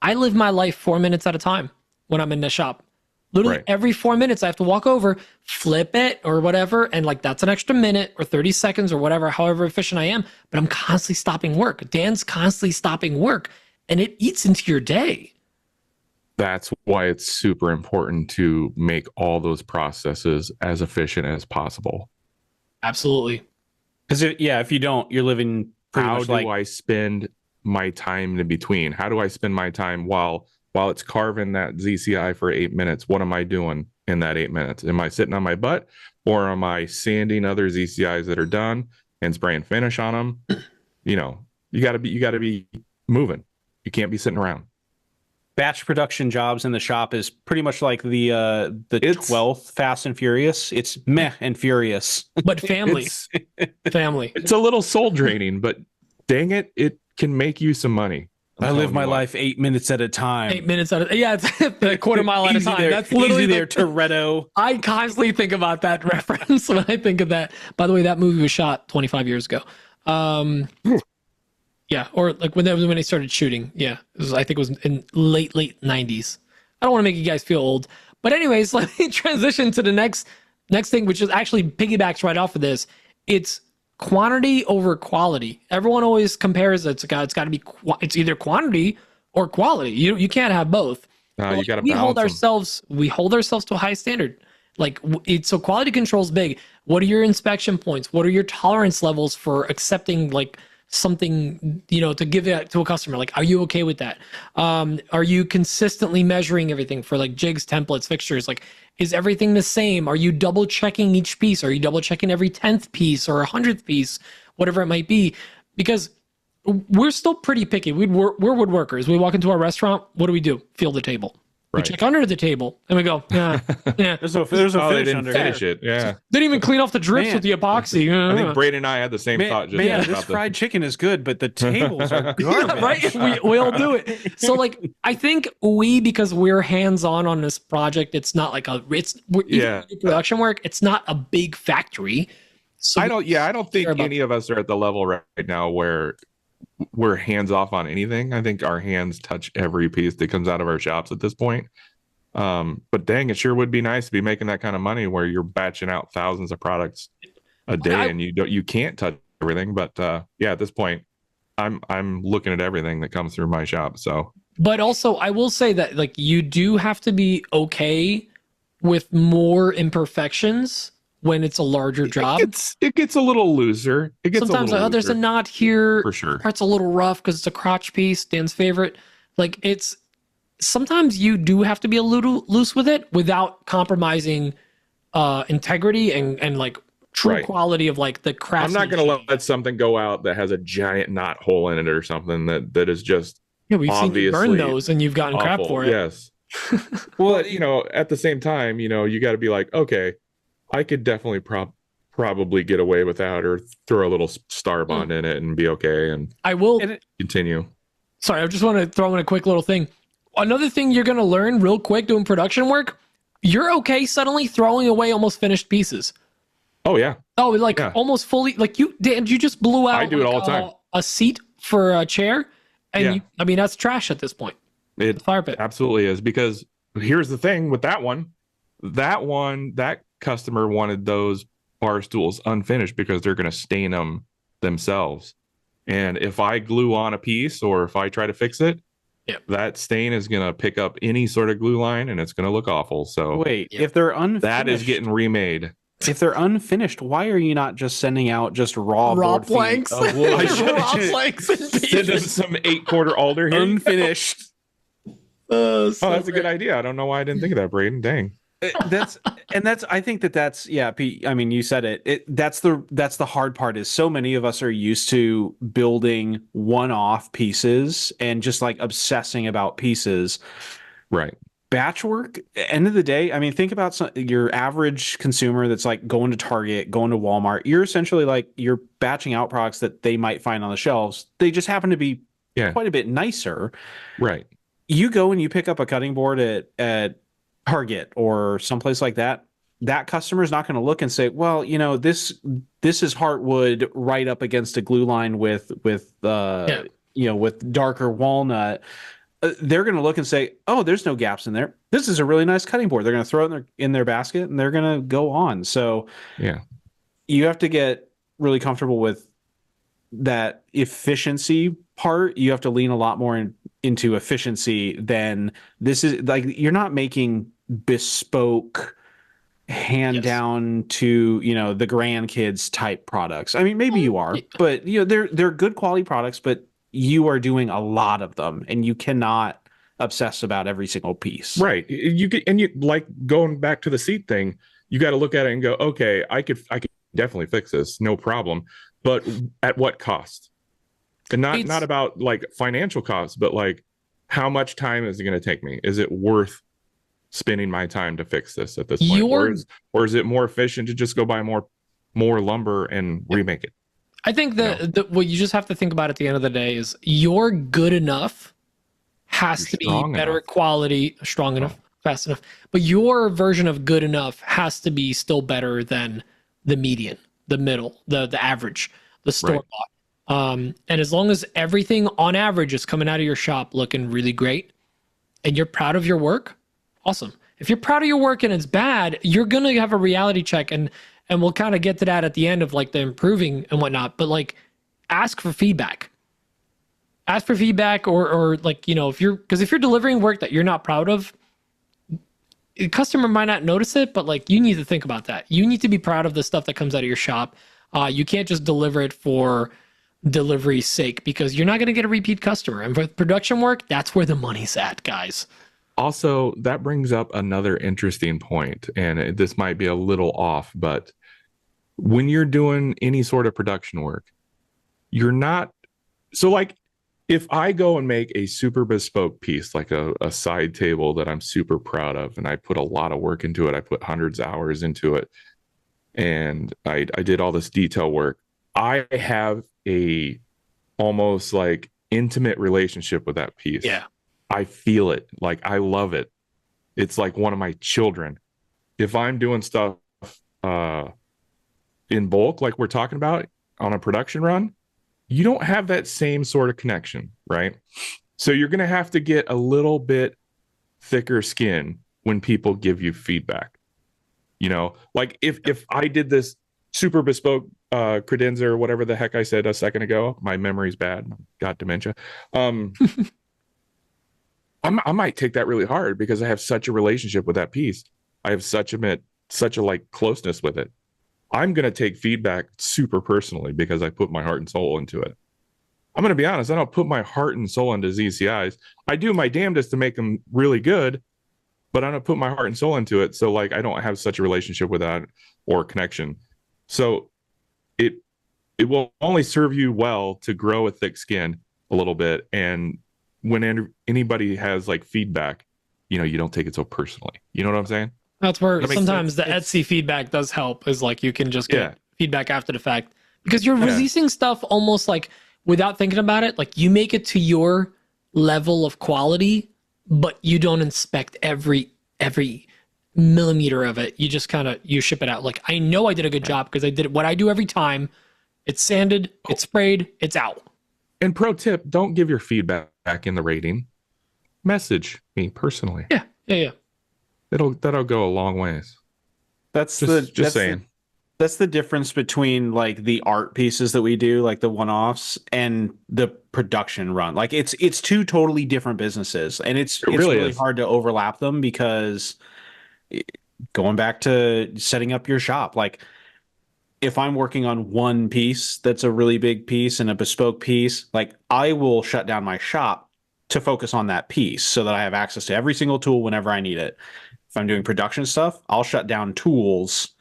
I live my life 4 minutes at a time when I'm in the shop. Literally every 4 minutes I have to walk over, flip it or whatever, and like that's an extra minute or 30 seconds or whatever, however efficient I am, but I'm constantly stopping work. Dan's constantly stopping work, and it eats into your day. That's why it's super important to make all those processes as efficient as possible. Absolutely. Because if you don't, you're living pretty much like... How do I spend my time in between? How do I spend my time while it's carving that ZCI for 8 minutes? What am I doing in that 8 minutes? Am I sitting on my butt, or am I sanding other ZCIs that are done and spraying finish on them? You got to be moving. You can't be sitting around. Batch production jobs in the shop is pretty much like the 12th Fast and Furious. It's meh and furious, but family. It's a little soul draining, but dang it, it can make you some money. I live my life 8 minutes at a time. 8 minutes at a it's a quarter mile at a time. That's literally there, Toretto. I constantly think about that reference when I think of that. By the way, that movie was shot 25 years ago. Yeah, or like when they started shooting. Yeah, I think it was in late 90s. I don't want to make you guys feel old, but anyways, let me transition to the next thing, which is actually piggybacks right off of this. It's quantity over quality. Everyone always compares it's got to be it's either quantity or quality. You can't have both. You got to balance we hold ourselves to a high standard. Like so quality control is big. What are your inspection points? What are your tolerance levels for accepting like something, to give it to a customer? Like, are you okay with that? Are you consistently measuring everything for like jigs, templates, fixtures? Like, is everything the same? Are you double checking each piece? Are you double checking every 10th piece or 100th piece, whatever it might be? Because we're still pretty picky. We're woodworkers. We walk into a restaurant. What do? Feel the table. We check under the table and we go, yeah. There's no finish under finish it. Yeah. Didn't even clean off the drips with the epoxy. I think Braden and I had the same thought. This fried chicken is good, but the tables are garbage. Right? We all do it. So like, I think because we're hands-on this project, it's not like production work. It's not a big factory. So I don't think any of us are at the level right now where we're hands off on anything. I think our hands touch every piece that comes out of our shops at this point. But dang, it sure would be nice to be making that kind of money where you're batching out thousands of products a day and you can't touch everything. But at this point, I'm looking at everything that comes through my shop. So But also, I will say that like you do have to be okay with more imperfections when it's a larger job. It gets a little looser. It gets Sometimes a little like, oh, there's a looser, knot here. for sure. Part's a little rough because it's a crotch piece. Dan's favorite. Like it's sometimes you do have to be a little loose with it without compromising integrity and like true Right. quality of like the craft. I'm not going to let something go out that has a giant knot hole in it or something that is just Yeah, we've seen you burn obviously those and you've gotten crap awful. for it. Yes. Well, you know, at the same time, you know, you got to be like, okay, I could definitely probably get away with that, or throw a little star bond in it and be okay and I will continue. Sorry, I just want to throw in a quick little thing. Another thing you're going to learn real quick doing production work, you're okay suddenly throwing away almost finished pieces. Oh yeah. Oh, like Yeah. almost fully, like you just blew out I do it all the time. a seat for a chair. And Yeah. I mean, that's trash at this point. It Fire pit. absolutely is, because here's the thing with that customer wanted those bar stools unfinished because they're going to stain them themselves. And if I glue on a piece or if I try to fix it, that stain is going to pick up any sort of glue line and it's going to look awful. So Wait, if they're unfinished, that is getting remade. If they're unfinished, why are you not just sending out just raw board feet planks. of wood? Raw planks and Send them pieces. some 8-quarter alder here. Unfinished. Oh, that's a good idea. I don't know why I didn't think of that, Braden. Dang. I think that's yeah, Pete. I mean, you said it. That's the hard part, is so many of us are used to building one-off pieces and just like obsessing about pieces. Right. Batch work, end of the day, I mean, think about your average consumer that's like going to Target, going to Walmart. You're essentially like, you're batching out products that they might find on the shelves. They just happen to be quite a bit nicer. Right. You go and you pick up a cutting board at Target or someplace like that. That customer is not going to look and say, well, you know, this is heartwood right up against a glue line with you know, with darker walnut. They're going to look and say, oh, there's no gaps in there. This is a really nice cutting board. They're going to throw it in their basket and they're going to go on. So yeah, you have to get really comfortable with that efficiency part. You have to lean a lot more into efficiency than this is like, you're not making bespoke hand down to, you know, the grandkids type products. I mean, maybe you are, but you know, they're good quality products, but you are doing a lot of them and you cannot obsess about every single piece. Right. You like going back to the seat thing, you got to look at it and go, okay, I could definitely fix this, no problem. But at what cost? And not about like financial costs, but like how much time is it going to take me? Is it worth spending my time to fix this at this point? Or is it more efficient to just go buy more lumber and remake it? I think what you just have to think about at the end of the day is your good enough has to be better quality, strong enough, fast enough. But your version of good enough has to be still better than the median, the middle, the average, the store bought. And as long as everything on average is coming out of your shop looking really great and you're proud of your work, awesome. If you're proud of your work and it's bad, you're going to have a reality check, and we'll kind of get to that at the end of like the improving and whatnot. But like, ask for feedback. Ask for feedback, or like, you know, if you're delivering work that you're not proud of, the customer might not notice it, but like, you need to think about that. You need to be proud of the stuff that comes out of your shop. You can't just deliver it for delivery's sake, because you're not going to get a repeat customer. And for production work, that's where the money's at, guys. Also, that brings up another interesting point, and this might be a little off, but when you're doing any sort of production work, you're not, so like if I go and make a super bespoke piece, like a side table that I'm super proud of, and I put a lot of work into it, I put hundreds of hours into it, and I did all this detail work, I have a almost like intimate relationship with that piece. Yeah. I feel it. Like, I love it. It's like one of my children. If I'm doing stuff in bulk, like we're talking about on a production run, you don't have that same sort of connection, right? So you're going to have to get a little bit thicker skin when people give you feedback. You know, like if I did this super bespoke credenza or whatever the heck I said a second ago, my memory's bad. Got dementia. I might take that really hard because I have such a relationship with that piece. I have such a like closeness with it. I'm going to take feedback super personally because I put my heart and soul into it. I'm going to be honest. I don't put my heart and soul into ZCIs. I do my damnedest to make them really good, but I don't put my heart and soul into it. So like, I don't have such a relationship with that or connection. So it will only serve you well to grow a thick skin a little bit. And when anybody has like feedback, you don't take it so personally. You know what I'm saying? That's where That makes sometimes sense. the Etsy feedback does help, is like you can just get feedback after the fact, because you're releasing stuff almost like without thinking about it. Like you make it to your level of quality, but you don't inspect every millimeter of it. You just you ship it out. Like, I know I did a good job because I did what I do every time. It's sanded, it's sprayed, it's out. And pro tip, don't give your feedback back in the rating. Message me personally. Yeah. That'll go a long ways. That's Saying. That's the difference between like the art pieces that we do, like the one-offs, and the production run. Like it's two totally different businesses, and it's really hard to overlap them because going back to setting up your shop, like if I'm working on one piece that's a really big piece and a bespoke piece, like I will shut down my shop to focus on that piece so that I have access to every single tool whenever I need it. If I'm doing production stuff, I'll shut down tools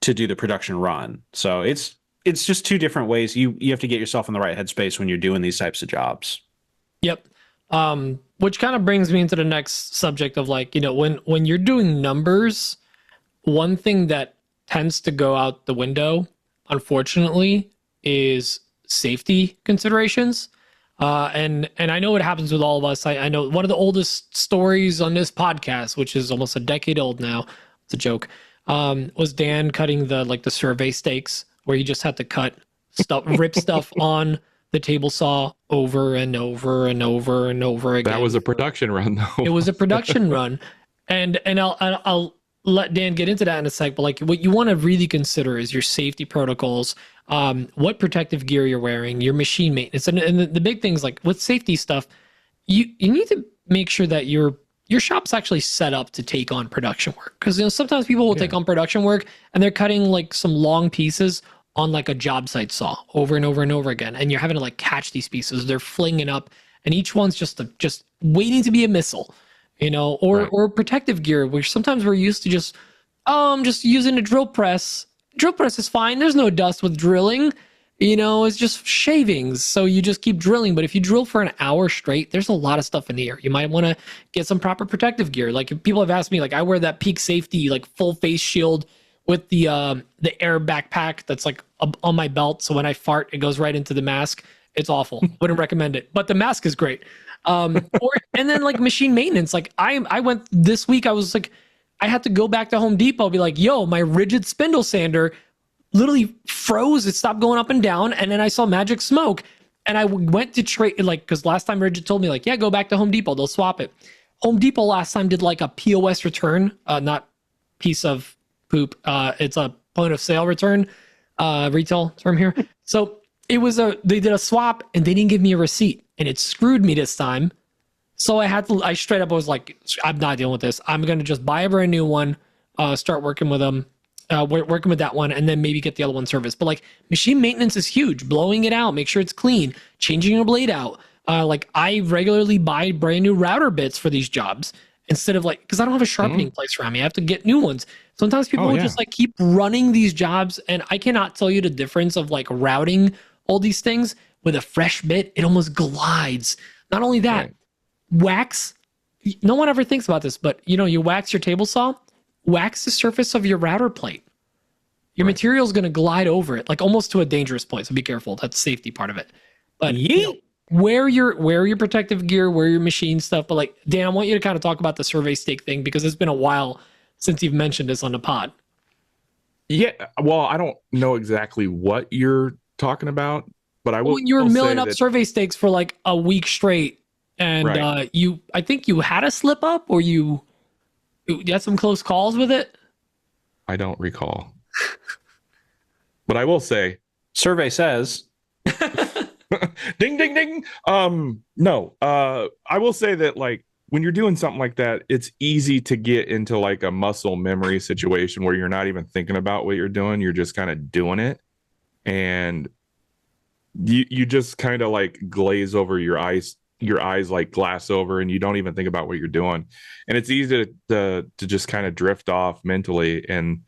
to do the production run. So it's just two different ways. You have to get yourself in the right headspace when you're doing these types of jobs. Yep. Which kind of brings me into the next subject of like, when you're doing numbers, one thing that tends to go out the window, unfortunately, is safety considerations. And I know it happens with all of us. I know one of the oldest stories on this podcast, which is almost a decade old now, it's a joke, was Dan cutting the survey stakes, where he just had to cut stuff, rip stuff on the table saw over and over and over and over again. That was a production run, though. It was a production run, and I'll let Dan get into that in a sec. But like, what you want to really consider is your safety protocols, what protective gear you're wearing, your machine maintenance, and the big things like with safety stuff. You need to make sure that your shop's actually set up to take on production work, because sometimes people will take on production work and they're cutting like some long pieces on like a job site saw over and over and over again, and you're having to like catch these pieces. They're flinging up, and each one's just waiting to be a missile, or protective gear, which sometimes we're used to just using a drill press. Drill press is fine. There's no dust with drilling. It's just shavings. So you just keep drilling. But if you drill for an hour straight, there's a lot of stuff in the air. You might want to get some proper protective gear. Like, if people have asked me, like, I wear that Peak Safety, like, full face shield with the air backpack that's like on my belt. So when I fart, it goes right into the mask. It's awful. Wouldn't recommend it. But the mask is great. And then like machine maintenance. Like I went this week, I was like, I had to go back to Home Depot, be like, yo, my rigid spindle sander literally froze. It stopped going up and down. And then I saw magic smoke, and I went to trade, like, because last time Rigid told me, like, yeah, go back to Home Depot, they'll swap it. Home Depot last time did like a POS return, not piece of poop. It's a point of sale return, retail term here. So they did a swap, and they didn't give me a receipt, and it screwed me this time. So I straight up was like, I'm not dealing with this. I'm going to just buy a brand new one, start working with them, working with that one, and then maybe get the other one serviced. But like, machine maintenance is huge. Blowing it out, make sure it's clean, changing your blade out. Like, I regularly buy brand new router bits for these jobs instead of like, because I don't have a sharpening place around me. I have to get new ones. Sometimes people will just like keep running these jobs, and I cannot tell you the difference of like routing all these things with a fresh bit. It almost glides. Not only that, wax. No one ever thinks about this, but you wax your table saw, wax the surface of your router plate. Your material is going to glide over it, like almost to a dangerous point. So be careful. That's the safety part of it. But wear your protective gear, wear your machine stuff. But like, Dan, I want you to kind of talk about the survey stake thing, because it's been a while since you've mentioned this on the pod. Yeah, well, I don't know exactly what you're talking about, but I will. You were milling up survey stakes for like a week straight, and I think you had a slip up, or you had some close calls with it. I don't recall, but I will say, survey says, ding, ding, ding. No, I will say that, like, when you're doing something like that, it's easy to get into like a muscle memory situation where you're not even thinking about what you're doing. You're just kind of doing it. And you just kind of like glaze over your eyes like glass over, and you don't even think about what you're doing. And it's easy to just kind of drift off mentally. And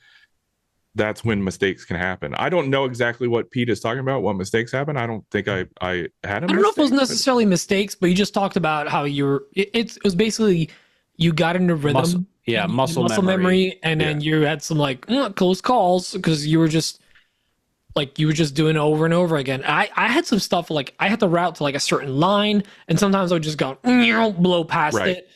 that's when mistakes can happen. I don't know exactly what Pete is talking about, what mistakes happen. I don't think I had a I don't know if it was necessarily mistakes, but you just talked about how it was basically you got into rhythm. Muscle memory. And then you had some like close calls because you were just doing it over and over again. I had some stuff like I had to route to like a certain line, and sometimes I would just go blow past it.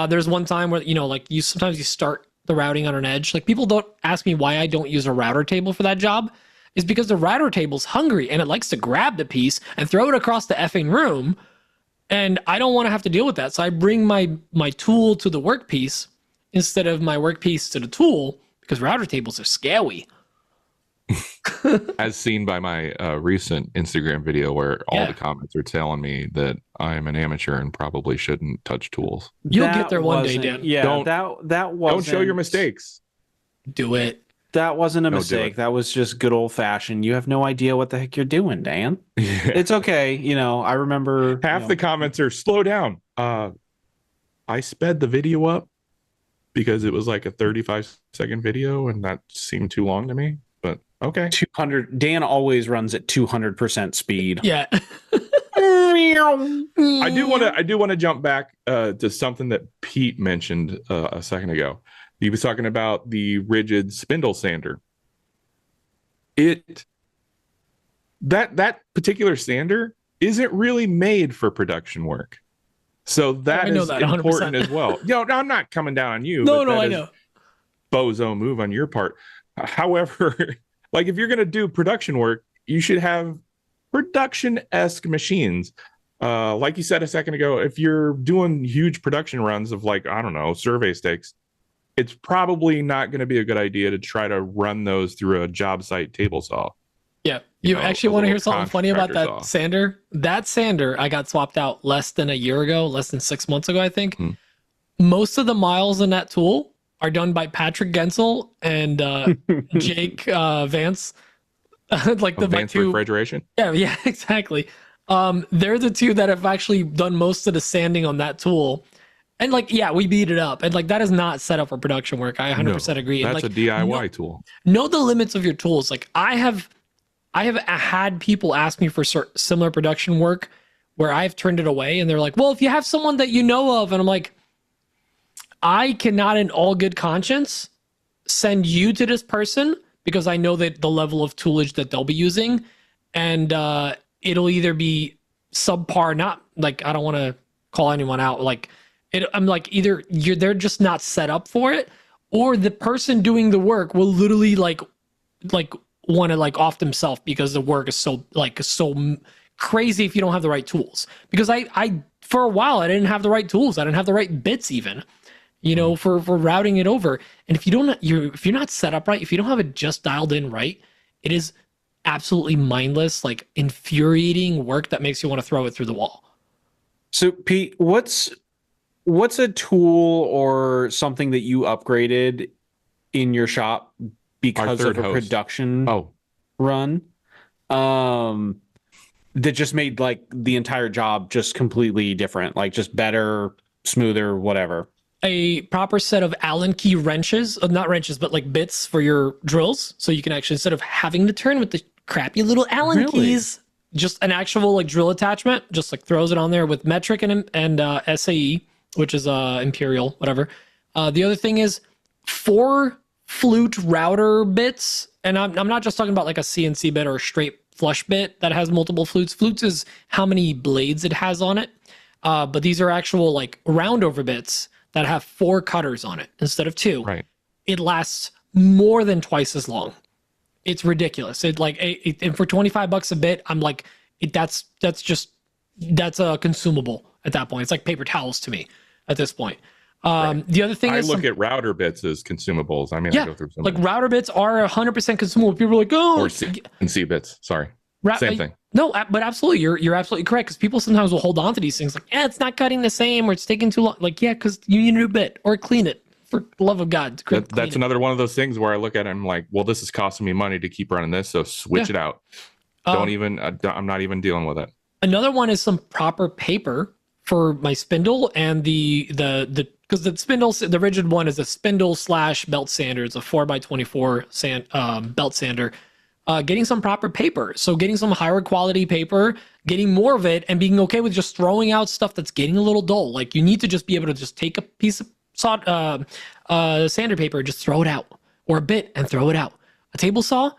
There's one time where sometimes you start the routing on an edge. Like, people don't ask me why I don't use a router table for that job. Is because the router table's hungry and it likes to grab the piece and throw it across the effing room, and I don't want to have to deal with that. So I bring my tool to the workpiece instead of my workpiece to the tool, because router tables are scary. As seen by my recent Instagram video where all the comments are telling me that I'm an amateur and probably shouldn't touch tools. You'll get there one day, Dan. Yeah, that wasn't, don't show your mistakes. Do it. That wasn't a mistake. That was just good old fashioned. You have no idea what the heck you're doing, Dan. Yeah. It's okay. I remember half the comments are slow down. I sped the video up because it was like a 35-second video and that seemed too long to me. But okay. 200. Dan always runs at 200% speed. Yeah. I do want to jump back to something that Pete mentioned a second ago. He was talking about the rigid spindle sander. That particular sander isn't really made for production work. So that is important as well. I'm not coming down on you. No, I know. Bozo move on your part. However, like, if you're going to do production work, you should have production-esque machines. Like you said a second ago, if you're doing huge production runs of, like, I don't know, survey stakes, it's probably not going to be a good idea to try to run those through a job site table saw. Yeah. You actually want to hear something funny about that sander? That sander, I got swapped out less than 6 months ago, I think. Most of the miles in that tool are done by Patrick Gensel and Jake Vance. Like the Vance Refrigeration? Yeah, exactly. They're the two that have actually done most of the sanding on that tool. And we beat it up. And that is not set up for production work. I 100% agree. That's a DIY tool. Know the limits of your tools. Like, I have had people ask me for similar production work where I've turned it away, and they're like, well, if you have someone that you know of, and I'm like, I cannot in all good conscience send you to this person because I know that the level of toolage that they'll be using, and it'll either be subpar, not like, I don't want to call anyone out, I'm like, either they're just not set up for it, or the person doing the work will literally like want to off themselves because the work is so crazy if you don't have the right tools. Because I for a while I didn't have the right tools, I didn't have the right bits even, for routing it over. And if you're not set up right, if you don't have it just dialed in right, it is absolutely mindless, infuriating work that makes you want to throw it through the wall. So Pete, what's a tool or something that you upgraded in your shop because of a production run that just made the entire job just completely different, just better, smoother, whatever? A proper set of Allen key wrenches, not wrenches, but bits for your drills. So you can actually, instead of having to turn with the crappy little Allen keys, just an actual drill attachment, just throws it on there with metric and SAE, which is Imperial, whatever. The other thing is 4 flute router bits, and I'm not just talking about a CNC bit or a straight flush bit that has multiple flutes. Flutes is how many blades it has on it, but these are actual round over bits that have 4 cutters on it instead of 2. Right. It lasts more than twice as long. It's ridiculous. And for $25 a bit, I'm like, that's a consumable at that point. It's like paper towels to me at this point. Right. The other thing I look at router bits as consumables. I mean, I go through some router bits are 100% consumable. People are like, oh, or CNC bits. Sorry, same thing. No, but absolutely, you're absolutely correct, because people sometimes will hold on to these things like, it's not cutting the same, or it's taking too long. Like, yeah, because you need a new bit, or clean it, for the love of God. That's another one of those things where I look at it and I'm like, well, this is costing me money to keep running this, so switch it out. I'm not even dealing with it. Another one is some proper paper for my spindle, and the because the spindle, the rigid one is a spindle / belt sander. It's a 4x24 belt sander. Getting some proper paper, so getting some higher quality paper, getting more of it, and being okay with just throwing out stuff that's getting a little dull. Like, you need to just be able to just take a piece of sander paper, just throw it out, or a bit and throw it out. A table saw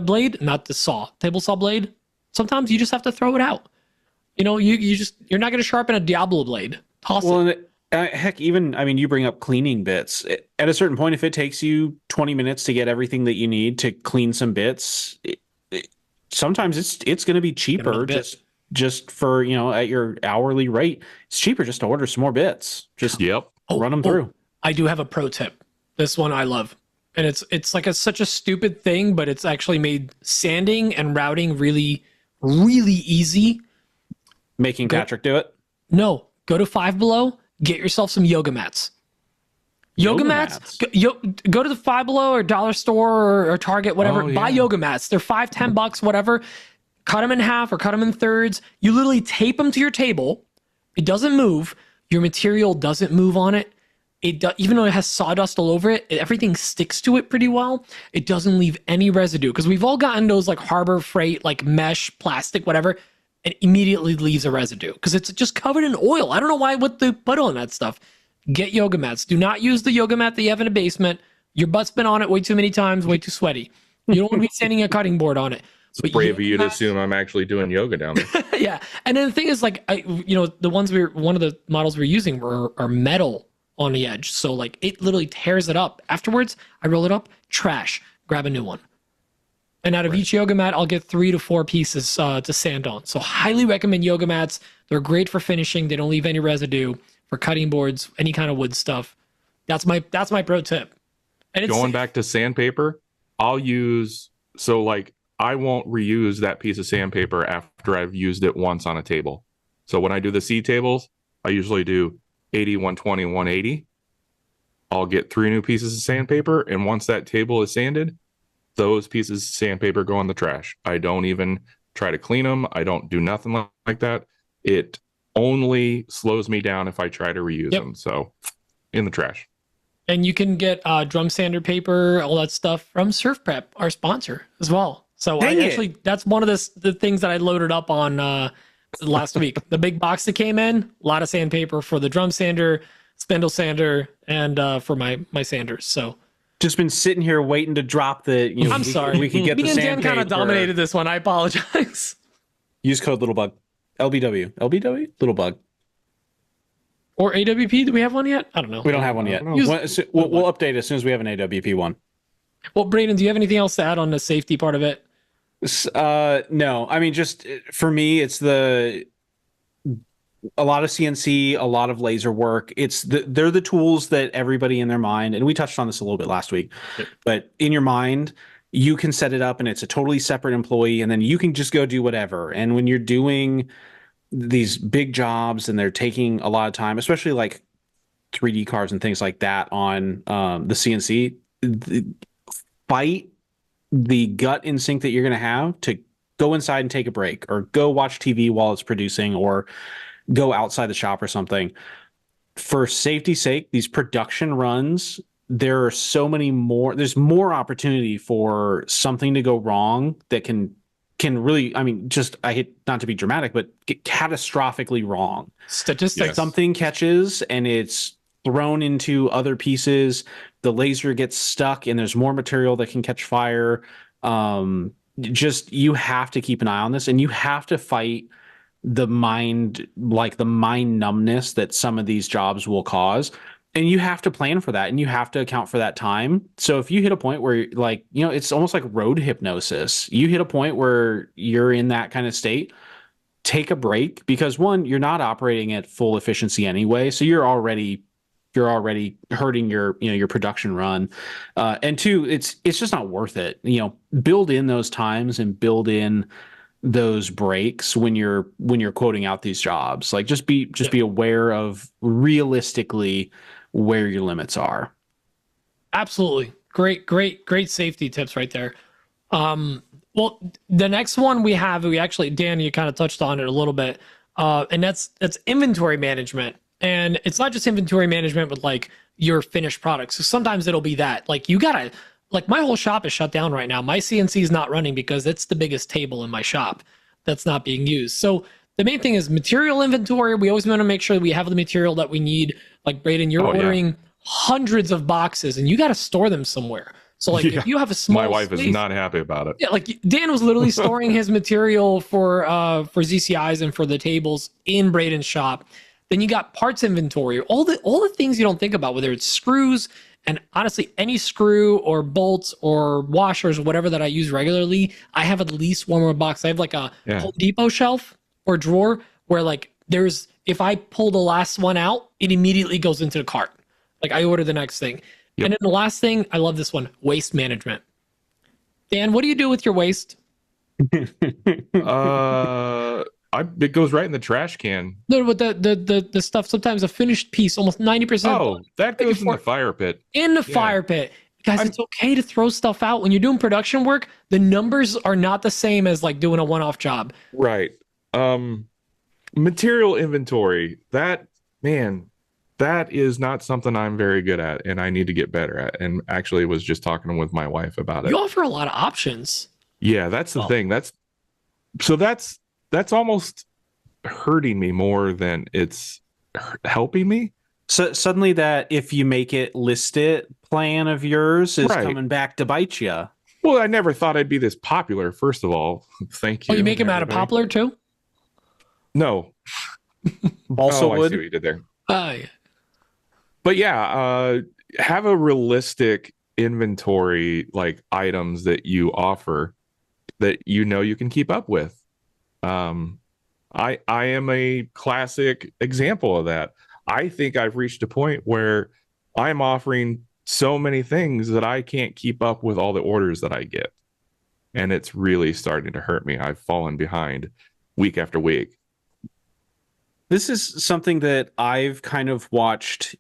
blade, not the saw, table saw blade. Sometimes you just have to throw it out. You know, you're not going to sharpen a Diablo blade. Toss it. Heck, even, I mean, you bring up cleaning bits. At a certain point, if it takes you 20 minutes to get everything that you need to clean some bits, sometimes it's going to be cheaper just for, at your hourly rate. It's cheaper just to order some more bits. Just run them through. I do have a pro tip. This one I love. And it's like such a stupid thing, but it's actually made sanding and routing really, really easy. Making Patrick do it? No. Go to Five Below. Get yourself some yoga mats. Yoga mats. Go to the Five Below or Dollar Store or Target, whatever. Buy yoga mats. They're $5-10, whatever. Cut them in half or cut them in thirds. You literally tape them to your table. It doesn't move. Your material doesn't move on it. Even though it has sawdust all over it, everything sticks to it pretty well. It doesn't leave any residue, because we've all gotten those like Harbor Freight, like mesh, plastic, whatever. It immediately leaves a residue because it's just covered in oil. I don't know what they put on that stuff. Get yoga mats. Do not use the yoga mat that you have in a basement. Your butt's been on it way too many times, way too sweaty. You don't want to be standing a cutting board on it. It's brave of you to assume I'm actually doing yoga down there. Yeah. And then the thing is, like, one of the models we were using are metal on the edge. So like it literally tears it up. Afterwards, I roll it up, trash, grab a new one. And out of each yoga mat, I'll get 3 to 4 pieces to sand on. So highly recommend yoga mats. They're great for finishing. They don't leave any residue. For cutting boards, any kind of wood stuff. That's my pro tip. And going back to sandpaper, I won't reuse that piece of sandpaper after I've used it once on a table. So when I do the C tables, I usually do 80, 120, 180. I'll get 3 new pieces of sandpaper, and once that table is sanded, those pieces of sandpaper go in the trash. I don't even try to clean them. I don't do nothing like that. It only slows me down if I try to reuse them. So in the trash. And you can get drum sander paper, all that stuff from Surfprep, our sponsor, as well. So that's one of the things that I loaded up on last week. The big box that came in, a lot of sandpaper for the drum sander, spindle sander, and for my sanders. So just been sitting here waiting to drop the. I'm sorry. We could get the sandpaper. Dan kind of dominated this one. I apologize. Use code LittleBug. LBW. LittleBug. Or AWP. Do we have one yet? I don't know. We don't have one yet. We'll update as soon as we have an AWP one. Well, Braden, do you have anything else to add on the safety part of it? No. I mean, just for me, it's a lot of CNC, a lot of laser work. They're the tools that everybody in their mind, and we touched on this a little bit last week, but in your mind, you can set it up and it's a totally separate employee, and then you can just go do whatever. And when you're doing these big jobs and they're taking a lot of time, especially like 3D cards and things like that on the CNC, fight the gut instinct that you're going to have to go inside and take a break, or go watch TV while it's producing, or go outside the shop or something. For safety's sake, these production runs, there are so many more, there's more opportunity for something to go wrong that can really, I mean, just, I hate not to be dramatic, but get catastrophically wrong. Statistics. Like something catches and it's thrown into other pieces, the laser gets stuck and there's more material that can catch fire. Just, you have to keep an eye on this, and you have to fight the mind numbness that some of these jobs will cause. And you have to plan for that, and you have to account for that time. So if you hit a point where, like, it's almost like road hypnosis. You hit a point where you're in that kind of state, take a break, because one, you're not operating at full efficiency anyway. So you're already hurting your production run. And two, it's just not worth it. Build in those times and build in those breaks when you're quoting out these jobs. Like just be aware of realistically where your limits are. Absolutely. Great safety tips right there. Well, the next one we actually, Dan, you kind of touched on it a little bit. And that's inventory management. And it's not just inventory management with like your finished products. So sometimes it'll be that like you gotta, like my whole shop is shut down right now. My CNC is not running because it's the biggest table in my shop that's not being used. So the main thing is material inventory. We always want to make sure that we have the material that we need. Like Braden, you're ordering hundreds of boxes and you got to store them somewhere. So like if you have a small my wife space, is not happy about it. yeah, like Dan was literally storing his material for ZCIs and for the tables in Braden's shop. Then you got parts inventory, all the things you don't think about, whether it's screws, and honestly any screw or bolts or washers or whatever that I use regularly, I have at least one more box. I have like a Home Depot shelf or drawer where like if I pull the last one out, it immediately goes into the cart. Like I order the next thing. Yep. And then the last thing, I love this one, waste management. Dan, what do you do with your waste? It goes right in the trash can. No, but the stuff, sometimes a finished piece, almost 90%. Oh, that goes in the fire pit. In the fire pit. Guys, it's okay to throw stuff out. When you're doing production work, the numbers are not the same as like doing a one-off job. Right. Material inventory, that is not something I'm very good at and I need to get better at. And actually was just talking with my wife about it. You offer a lot of options. Yeah, that's the thing. That's almost hurting me more than it's helping me. So suddenly that if you make it list it plan of yours is coming back to bite you. Well, I never thought I'd be this popular, first of all. Thank you. Oh, you make them out of poplar too? No. Balsa wood? I see what you did there. Yeah. But yeah, have a realistic inventory, like items that you offer that you know you can keep up with. I am a classic example of that. I think I've reached a point where I'm offering so many things that I can't keep up with all the orders that I get. And it's really starting to hurt me. I've fallen behind week after week. This is something that I've kind of watched.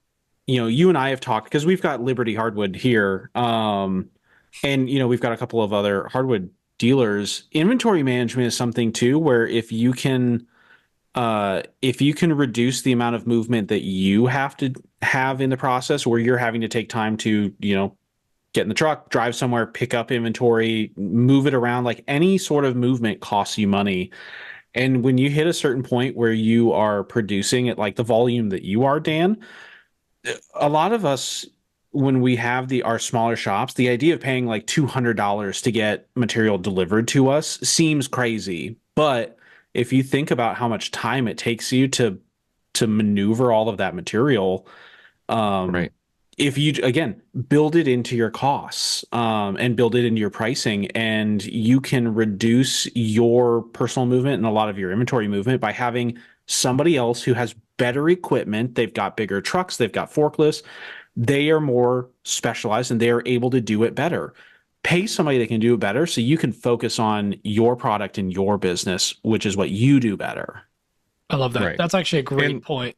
You know, you and I have talked because we've got Liberty Hardwood here. And, you know, we've got a couple of other hardwood dealers. Inventory management is something too, where if you can reduce the amount of movement that you have to have in the process, where you're having to take time to, you know, get in the truck, drive somewhere, pick up inventory, move it around, like any sort of movement costs you money. And when you hit a certain point where you are producing at like the volume that you are, Dan, a lot of us, when we have our smaller shops, the idea of paying like $200 to get material delivered to us seems crazy. But if you think about how much time it takes you to maneuver all of that material, Right. If you, again, build it into your costs and build it into your pricing, and you can reduce your personal movement and a lot of your inventory movement by having somebody else who has better equipment. They've got bigger trucks, they've got forklifts, they are more specialized and they are able to do it better. Pay somebody that can do it better so you can focus on your product and your business, which is what you do better. I love that. Right. That's actually a great point.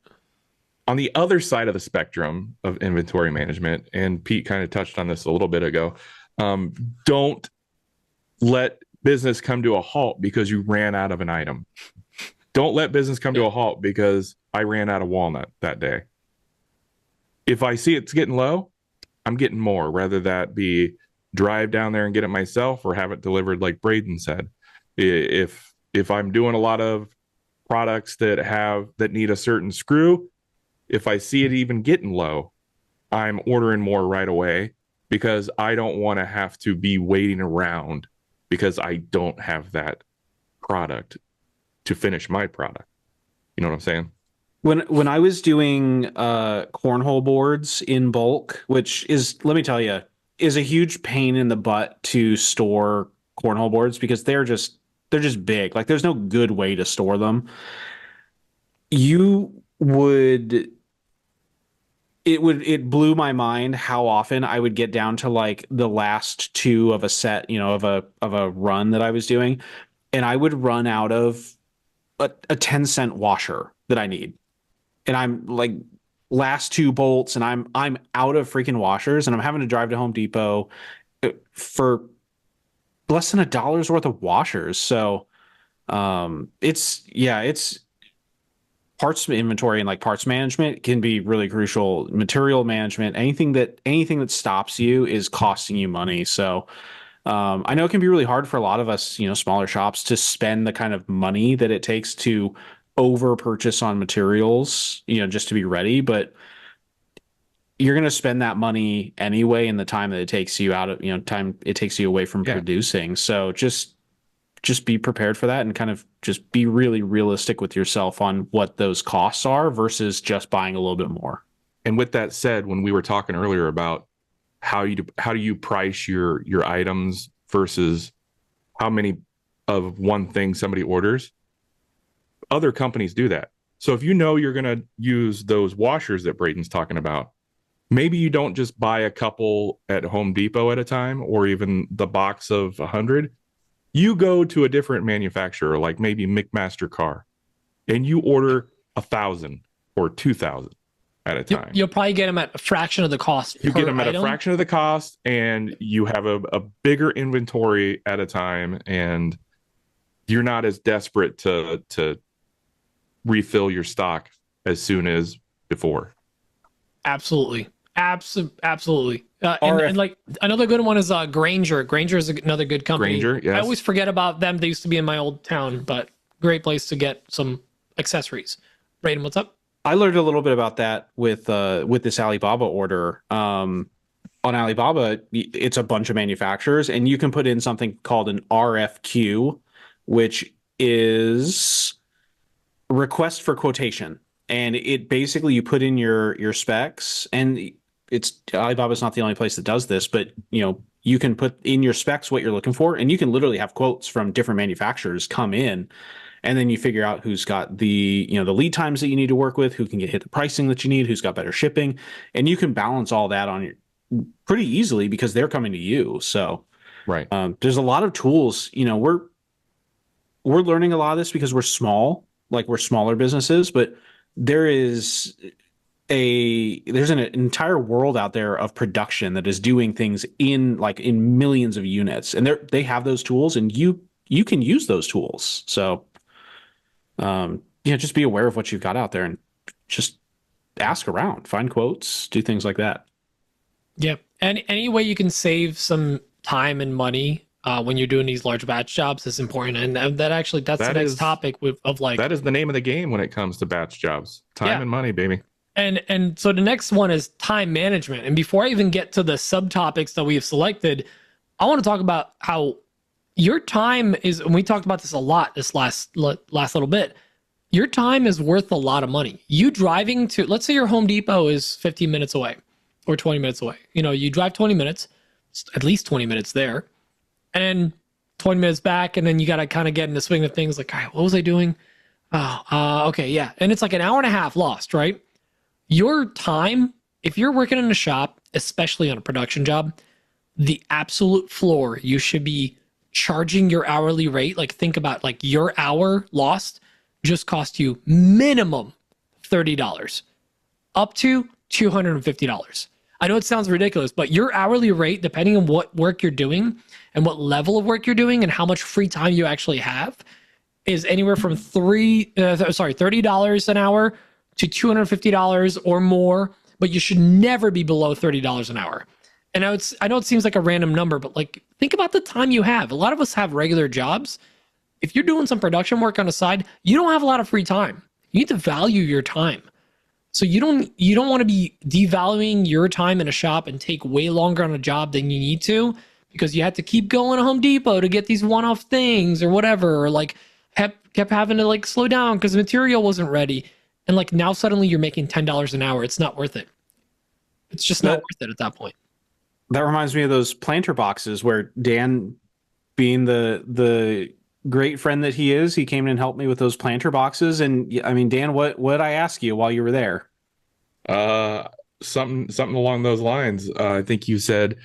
On the other side of the spectrum of inventory management, and Pete kind of touched on this a little bit ago, don't let business come to a halt because you ran out of an item. Don't let business come to a halt because I ran out of walnut that day. If I see it's getting low, I'm getting more, rather that be drive down there and get it myself or have it delivered like Braden said. If I'm doing a lot of products that need a certain screw, if I see it even getting low, I'm ordering more right away because I don't want to have to be waiting around because I don't have that product to finish my product. You know what I'm saying? When I was doing cornhole boards in bulk, which is, let me tell you, is a huge pain in the butt to store cornhole boards because they're just big. Like there's no good way to store them. It blew my mind how often I would get down to like the last two of a set, you know, of a run that I was doing. and I would run out of a 10-cent washer that I need. And I'm like last two bolts and I'm out of freaking washers, and I'm having to drive to Home Depot for less than $1 worth of washers. So it's parts inventory and like parts management can be really crucial. Material management, anything that stops you is costing you money. So I know it can be really hard for a lot of us, smaller shops, to spend the kind of money that it takes to over purchase on materials, just to be ready. But you're going to spend that money anyway in the time that it takes you out of, time it takes you away from producing. So just be prepared for that, and kind of just be really realistic with yourself on what those costs are versus just buying a little bit more. And with that said, when we were talking earlier about how do you price your items versus how many of one thing somebody orders, other companies do that. So if you're going to use those washers that Braden's talking about, maybe you don't just buy a couple at Home Depot at a time, or even the box of 100. You go to a different manufacturer, like maybe McMaster Car, and you order 1,000 or 2,000 at a time. You'll probably get them at a fraction of the cost. You get them at a fraction of the cost, and you have a bigger inventory at a time, and you're not as desperate to refill your stock as soon as before. Absolutely. Absolutely. And like another good one is Grainger. Grainger is another good company. Grainger, yes. I always forget about them. They used to be in my old town, but great place to get some accessories. Braden, what's up? I learned a little bit about that with this Alibaba order. On Alibaba, it's a bunch of manufacturers, and you can put in something called an RFQ, which is request for quotation. And it basically, you put in your specs, and Alibaba's not the only place that does this, but you can put in your specs what you're looking for, and you can literally have quotes from different manufacturers come in, and then you figure out who's got the lead times that you need to work with, who can hit the pricing that you need, who's got better shipping, and you can balance all that on pretty easily because they're coming to you. So right, there's a lot of tools. We're learning a lot of this because we're small, like we're smaller businesses, but there's an entire world out there of production that is doing things in millions of units, and they have those tools, and you can use those tools. So just be aware of what you've got out there, and just ask around, find quotes, do things like that. Yeah. And any way you can save some time and money when you're doing these large batch jobs is important. And that's the next topic that is the name of the game when it comes to batch jobs. Time and money, baby. And so the next one is time management. And before I even get to the subtopics that we have selected, I want to talk about how your time is, and we talked about this a lot this last little bit, your time is worth a lot of money. You driving to, let's say your Home Depot is 15 minutes away or 20 minutes away. You drive 20 minutes, at least 20 minutes there, and then 20 minutes back, and then you got to kind of get in the swing of things like, all right, what was I doing? Okay, yeah. And it's like an hour and a half lost, right? Your time, if you're working in a shop, especially on a production job, the absolute floor, you should be charging your hourly rate. Like, think about like your hour lost just cost you minimum $30 up to $250. I know it sounds ridiculous, but your hourly rate, depending on what work you're doing and what level of work you're doing and how much free time you actually have, is anywhere from $30 an hour to $250 or more, but you should never be below $30 an hour. And I know it seems like a random number, but like, think about the time you have. A lot of us have regular jobs. If you're doing some production work on the side, you don't have a lot of free time. You need to value your time. So you don't want to be devaluing your time in a shop and take way longer on a job than you need to, because you had to keep going to Home Depot to get these one-off things or whatever, or like kept having to like slow down because the material wasn't ready. And like now suddenly you're making $10 an hour. It's not worth it. It's just not worth it at that point. That reminds me of those planter boxes where Dan, being the great friend that he is, he came in and helped me with those planter boxes. And I mean, Dan, what did I ask you while you were there? Something along those lines. I think you said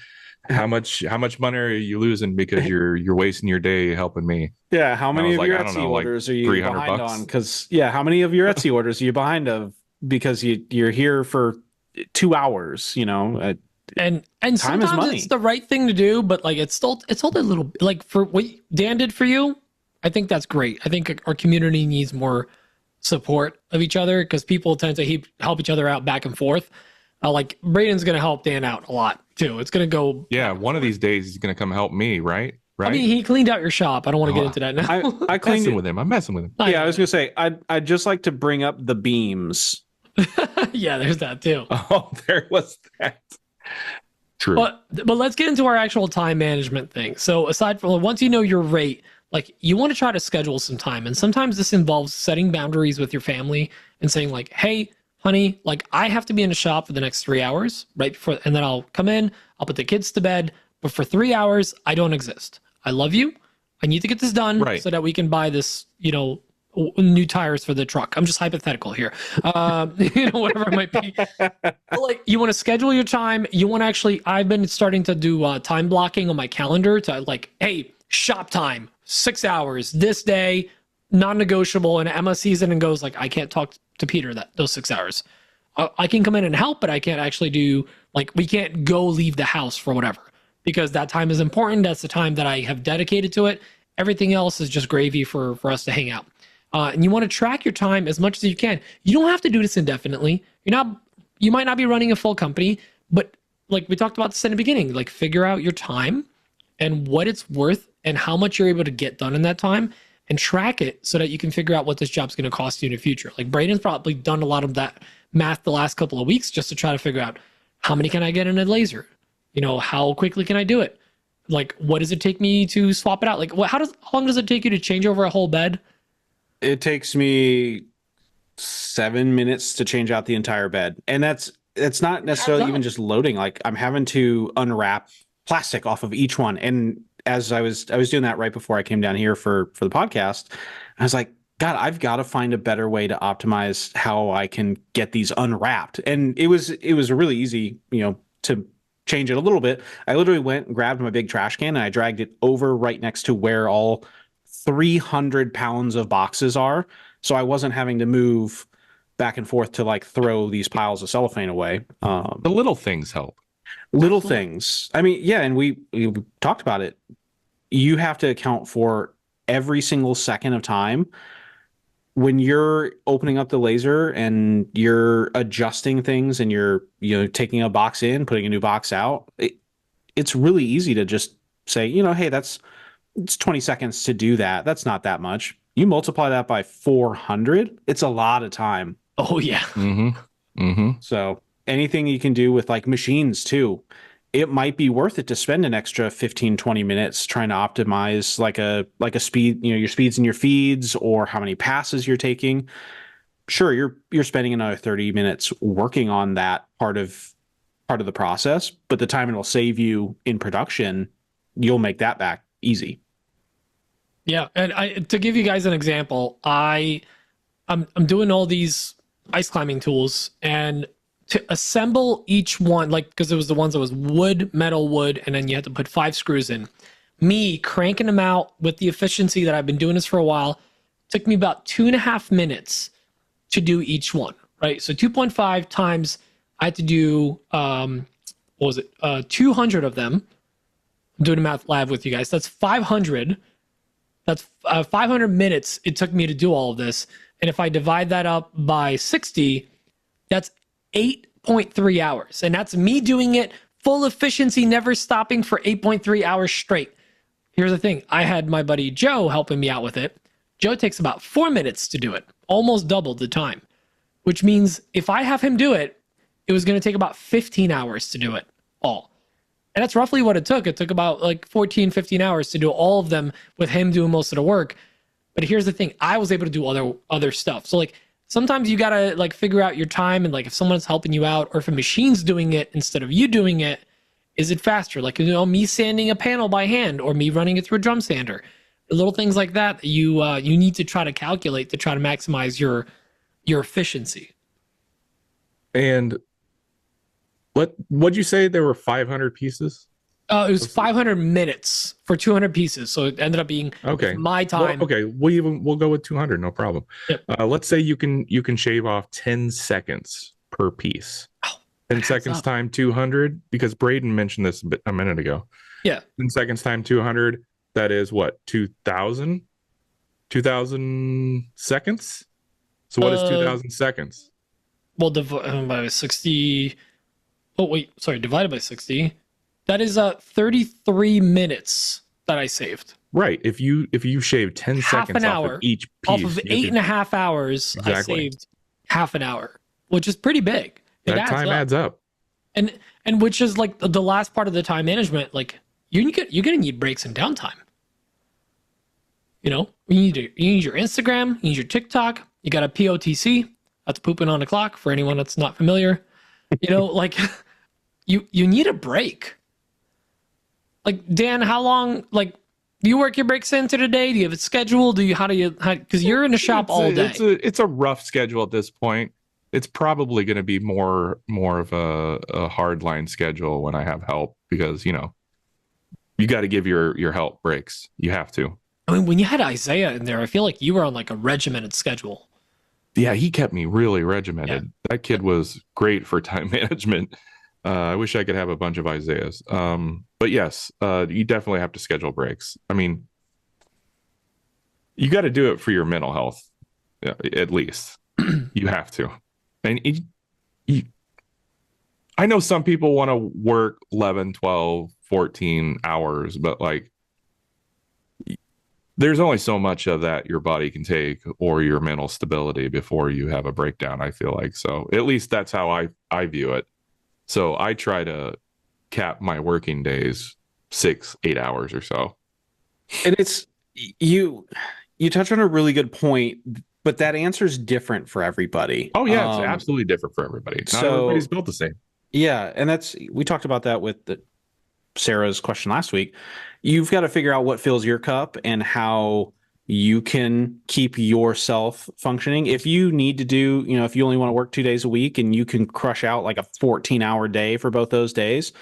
How much money are you losing because you're wasting your day helping me? Yeah, how And I many was of like, your I don't Etsy know, like orders are you 300 behind bucks. on? Because how many of your Etsy orders are you behind of because you're here for 2 hours? And Time is sometimes it's money. the right thing to do, but like it's still a little like for what Dan did for you. I think that's great. I think our community needs more support of each other because people tend to help each other out back and forth. Like Braden's gonna help Dan out a lot too. It's gonna go. Yeah, one of these days he's gonna come help me, right? I mean, he cleaned out your shop. I don't want to get into that now. I cleaned messing it. with him. I'm messing with him. Yeah, I was gonna say I'd just like to bring up the beams. Yeah, there's that too. Oh, there was that. True. But let's get into our actual time management thing. So aside from once you know your rate, like you want to try to schedule some time, and sometimes this involves setting boundaries with your family and saying like, "Hey, honey, like I have to be in the shop for the next 3 hours, right before, and then I'll come in, I'll put the kids to bed, but for 3 hours, I don't exist. I love you. I need to get this done Right. so that we can buy this, new tires for the truck. I'm just hypothetical here. Whatever it might be. But like you want to schedule your time. You want to actually, I've been starting to do time blocking on my calendar to like, hey, shop time, 6 hours this day, non-negotiable. And Emma sees it and goes like, I can't talk to Peter those 6 hours. I can come in and help, but I can't actually do like, we can't go leave the house for whatever because that time is important. That's the time that I have dedicated to it. Everything else is just gravy for us to hang out. And you want to track your time as much as you can. You don't have to do this indefinitely. You might not be running a full company, but like we talked about this in the beginning, like figure out your time and what it's worth and how much you're able to get done in that time and track it so that you can figure out what this job's going to cost you in the future. Like Braden's probably done a lot of that math the last couple of weeks just to try to figure out how many can I get in a laser? How quickly can I do it? Like, what does it take me to swap it out? Like, how long does it take you to change over a whole bed? It takes me 7 minutes to change out the entire bed, and it's not necessarily even just loading. Like I'm having to unwrap plastic off of each one, and as I was doing that right before I came down here for the podcast, I was like, God, I've got to find a better way to optimize how I can get these unwrapped. And it was really easy, to change it a little bit. I literally went and grabbed my big trash can and I dragged it over right next to where all 300 pounds of boxes are. So I wasn't having to move back and forth to like throw these piles of cellophane away. The little things help. Little things. I mean, yeah, and we talked about it. You have to account for every single second of time when you're opening up the laser and you're adjusting things and you're taking a box in, putting a new box out. It's really easy to just say, hey, it's 20 seconds to do that. That's not that much. You multiply that by 400, it's a lot of time. Oh yeah. Mm-hmm. Mm-hmm. So anything you can do with like machines too, it might be worth it to spend an extra 15, 20 minutes trying to optimize like a speed, your speeds and your feeds or how many passes you're taking. Sure, you're spending another 30 minutes working on that part of the process, but the time it'll save you in production, you'll make that back easy. Yeah, and to give you guys an example, I'm doing all these ice climbing tools, and to assemble each one, like because it was the ones that was wood, metal, wood, and then you had to put 5 screws in. Me cranking them out with the efficiency that I've been doing this for a while took me about 2.5 minutes to do each one. Right, so 2.5 times I had to do 200 of them. I'm doing a math lab with you guys. That's 500. That's 500 minutes it took me to do all of this. And if I divide that up by 60, that's 8.3 hours. And that's me doing it full efficiency, never stopping for 8.3 hours straight. Here's the thing. I had my buddy Joe helping me out with it. Joe takes about 4 minutes to do it, almost double the time, which means if I have him do it, it was going to take about 15 hours to do it all. And that's roughly what it took. It took about like 14, 15 hours to do all of them with him doing most of the work. But here's the thing. I was able to do other stuff. So like sometimes you got to like figure out your time and like if someone's helping you out or if a machine's doing it instead of you doing it, is it faster? Like, me sanding a panel by hand or me running it through a drum sander. Little things like that you need to try to calculate to try to maximize your efficiency. And what'd you say there were 500 pieces? It was 500 minutes for 200 pieces, so it ended up being Okay. my time. Well, okay, we'll go with 200, no problem. Yep. Let's say you can shave off 10 seconds per piece. 10 seconds time 200, because Braden mentioned this a minute ago. Yeah. 10 seconds time 200, that is what, 2,000 seconds? So what is 2,000 seconds? Well, by 60. Oh wait, sorry, divided by 60. That is 33 minutes that I saved. Right. If you shave 10 half seconds an off hour of each off piece, of 8.5 hours, Exactly. I saved half an hour, which is pretty big. That time adds up. And which is like the last part of the time management. Like you're gonna need breaks and downtime. You know, you need your Instagram, you need your TikTok, you got a POTC, that's pooping on the clock for anyone that's not familiar. You know, like you need a break. Like, Dan, how long, like, do you work your breaks into the day? Do you have it scheduled? Because you're in the shop all day. It's a rough schedule at this point. It's probably going to be more of a hard line schedule when I have help, because, you know, you got to give your help breaks. You have to. I mean, when you had Isaiah in there, I feel like you were on like a regimented schedule. Yeah, he kept me really regimented. Yeah. That kid was great for time management. I wish I could have a bunch of Isaiahs. But yes, you definitely have to schedule breaks. I mean, you got to do it for your mental health, at least. You have to. And I know some people want to work 11, 12, 14 hours, but like, there's only so much of that your body can take, or your mental stability, before you have a breakdown, I feel like. So at least that's how I view it. So I try to cap my working days 6-8 hours or so. And it's you touch on a really good point, but that answer is different for everybody. Oh yeah, it's absolutely different for everybody. Not everybody's built the same. Yeah, and we talked about that with Sarah's question last week. You've got to figure out what fills your cup and how you can keep yourself functioning. If you need to do, you know, if you only want to work 2 days a week and you can crush out like a 14-hour day for both those days,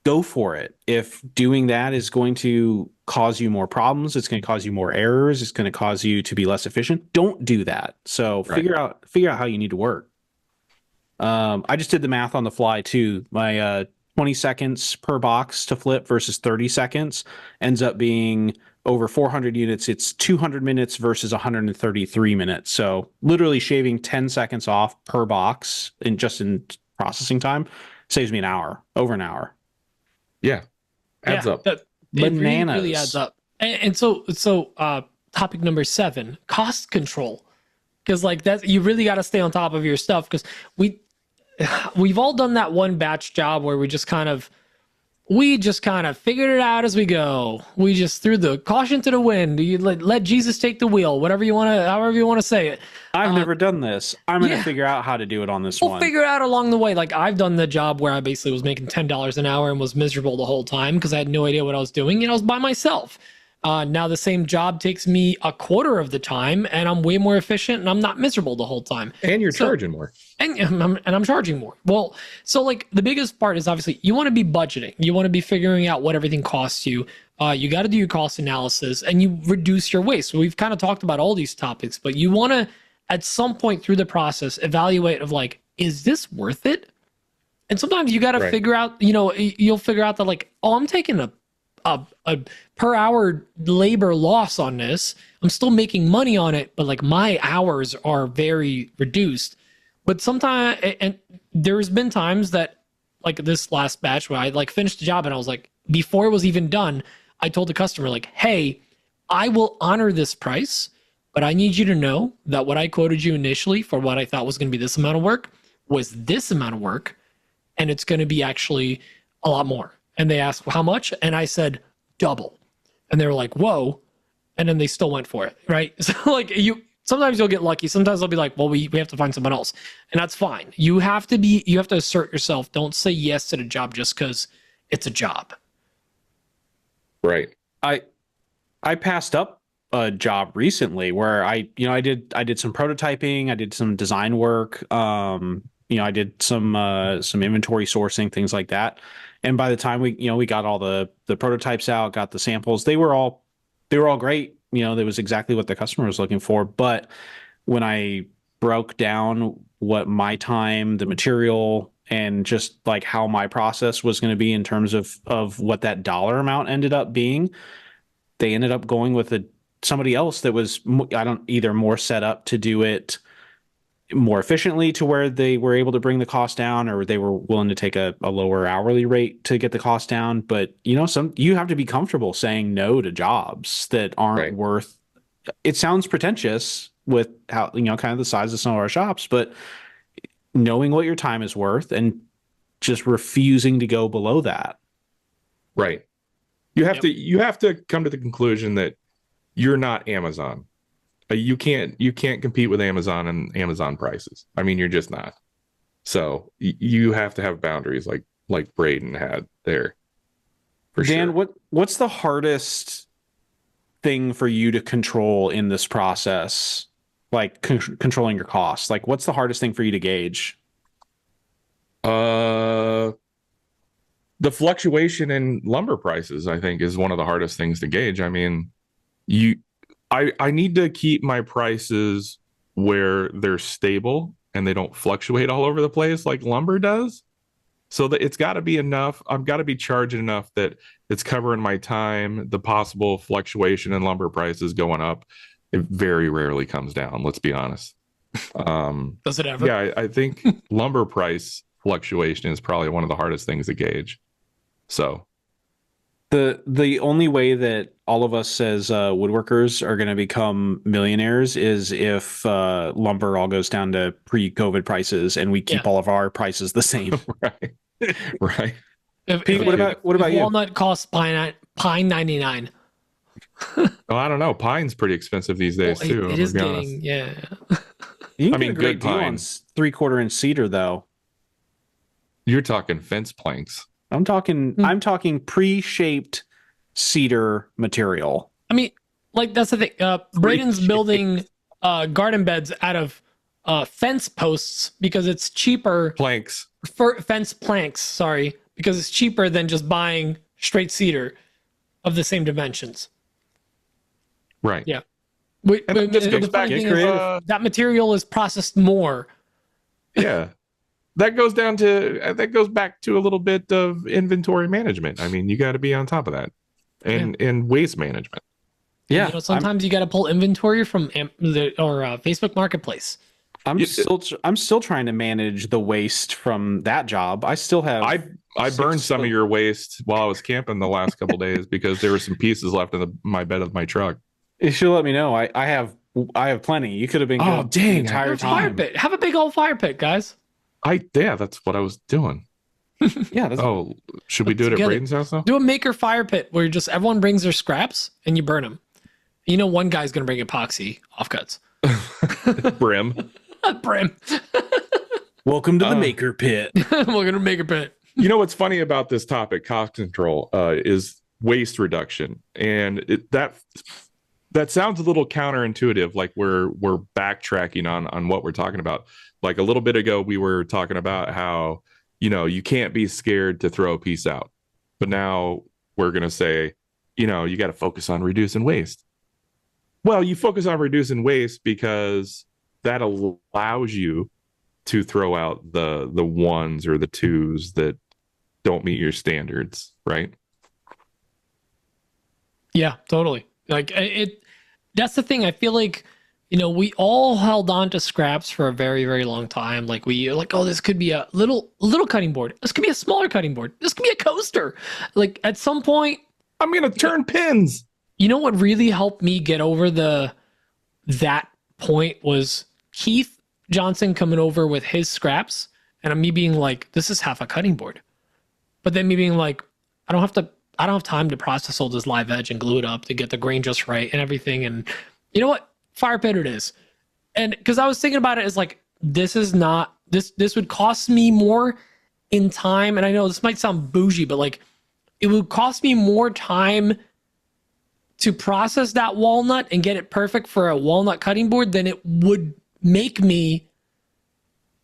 go for it. If doing that is going to cause you more problems, it's going to cause you more errors, it's going to cause you to be less efficient, don't do that. So figure out how you need to work. I just did the math on the fly too. My 20 seconds per box to flip versus 30 seconds ends up being over 400 units. It's 200 minutes versus 133 minutes. So literally shaving 10 seconds off per box in processing time saves me over an hour. Yeah. Adds up. Bananas. It really adds up. And so topic number 7, cost control. Because like that, you really got to stay on top of your stuff, because we've all done that one batch job where we just kind of figured it out as we go. We just threw the caution to the wind. You let Jesus take the wheel, however you want to say it. I've never done this. I'm going to figure out how to do it on this one. We'll figure it out along the way. Like, I've done the job where I basically was making $10 an hour and was miserable the whole time because I had no idea what I was doing, and I was by myself. Now the same job takes me a quarter of the time, and I'm way more efficient, and I'm not miserable the whole time. And you're charging more. And I'm charging more. Well, so like the biggest part is obviously you want to be budgeting. You want to be figuring out what everything costs you. You got to do your cost analysis, and you reduce your waste. So we've kind of talked about all these topics, but you want to, at some point through the process, evaluate of like, is this worth it? And sometimes you got to figure out, you'll figure out that like, oh, I'm taking a per hour labor loss on this. I'm still making money on it, but like my hours are very reduced. But sometimes, and there's been times that like this last batch where I like finished the job and I was like, before it was even done, I told the customer like, hey, I will honor this price, but I need you to know that what I quoted you initially for what I thought was going to be this amount of work was this amount of work. And it's going to be actually a lot more. And they asked, well, how much? And I said, double. And they were like, whoa. And then they still went for it, right? So like sometimes you'll get lucky. Sometimes they'll be like, well, we have to find someone else. And that's fine. You have to assert yourself. Don't say yes to the job just because it's a job. Right. I passed up a job recently where I did some prototyping. I did some design work. I did some inventory sourcing, things like that. And by the time we got all the prototypes out, got the samples, they were all great. That was exactly what the customer was looking for. But when I broke down what my time, the material, and just like how my process was going to be in terms of what that dollar amount ended up being, they ended up going with somebody else that was either more set up to do it more efficiently to where they were able to bring the cost down, or they were willing to take a lower hourly rate to get the cost down. But you have to be comfortable saying no to jobs that aren't worth. It sounds pretentious with how kind of the size of some of our shops, but knowing what your time is worth and just refusing to go below that. Right. You have to come to the conclusion that you're not Amazon. You can't compete with Amazon and Amazon prices. I mean, you're just not. So you have to have boundaries like Braden had there. For Dan, sure. What's the hardest thing for you to control in this process? Like controlling your costs. Like, what's the hardest thing for you to gauge? The fluctuation in lumber prices, I think, is one of the hardest things to gauge. I mean, I need to keep my prices where they're stable and they don't fluctuate all over the place like lumber does. So that it's got to be enough. I've got to be charging enough that it's covering my time. The possible fluctuation in lumber prices going up, it very rarely comes down. Let's be honest. Does it ever? Yeah, I think lumber price fluctuation is probably one of the hardest things to gauge. So the only way that all of us as woodworkers are going to become millionaires is if lumber all goes down to pre-COVID prices and we keep all of our prices the same. Right. Pete, what about you? Walnut costs pine 99. Oh, I don't know. Pine's pretty expensive these days too. It is getting, You can get a great deal on 3/4 inch cedar though. You're talking fence planks. I'm talking pre-shaped cedar material. I mean, like that's the thing. Braden's building garden beds out of fence posts because it's cheaper. Planks. For fence planks, sorry, because it's cheaper than just buying straight cedar of the same dimensions. Right. Yeah. That material is processed more. Yeah. That goes back to a little bit of inventory management. I mean, you got to be on top of that, and waste management. Yeah, sometimes you got to pull inventory from Facebook Marketplace. I'm still trying to manage the waste from that job. I still have. I burned some of your waste while I was camping the last couple days because there were some pieces left in my bed of my truck. You should let me know. I have plenty. You could have been. Oh dang! The entire time. Fire pit. Have a big old fire pit, guys. That's what I was doing. Yeah. Should we do it at Braden's house though? Do a maker fire pit where everyone brings their scraps and you burn them. One guy's gonna bring epoxy offcuts. Brim. Brim. Welcome to the maker pit. Welcome to the maker pit. You know what's funny about this topic, cost control, is waste reduction, and that sounds a little counterintuitive. Like we're backtracking on what we're talking about. Like a little bit ago, we were talking about how, you can't be scared to throw a piece out. But now we're going to say, you got to focus on reducing waste. Well, you focus on reducing waste because that allows you to throw out the ones or the twos that don't meet your standards, right? Yeah, totally. Like that's the thing. I feel like, we all held on to scraps for a very, very long time. Like oh, this could be a little cutting board. This could be a smaller cutting board. This could be a coaster. Like at some point, I'm going to turn pins. You know what really helped me get over that point was Keith Johnson coming over with his scraps and me being like, this is half a cutting board. But then me being like, I don't have time to process all this live edge and glue it up to get the grain just right and everything. And you know what? Fire pit it is. And because I was thinking about it as like, this would cost me more in time. And I know this might sound bougie, but like it would cost me more time to process that walnut and get it perfect for a walnut cutting board than it would make me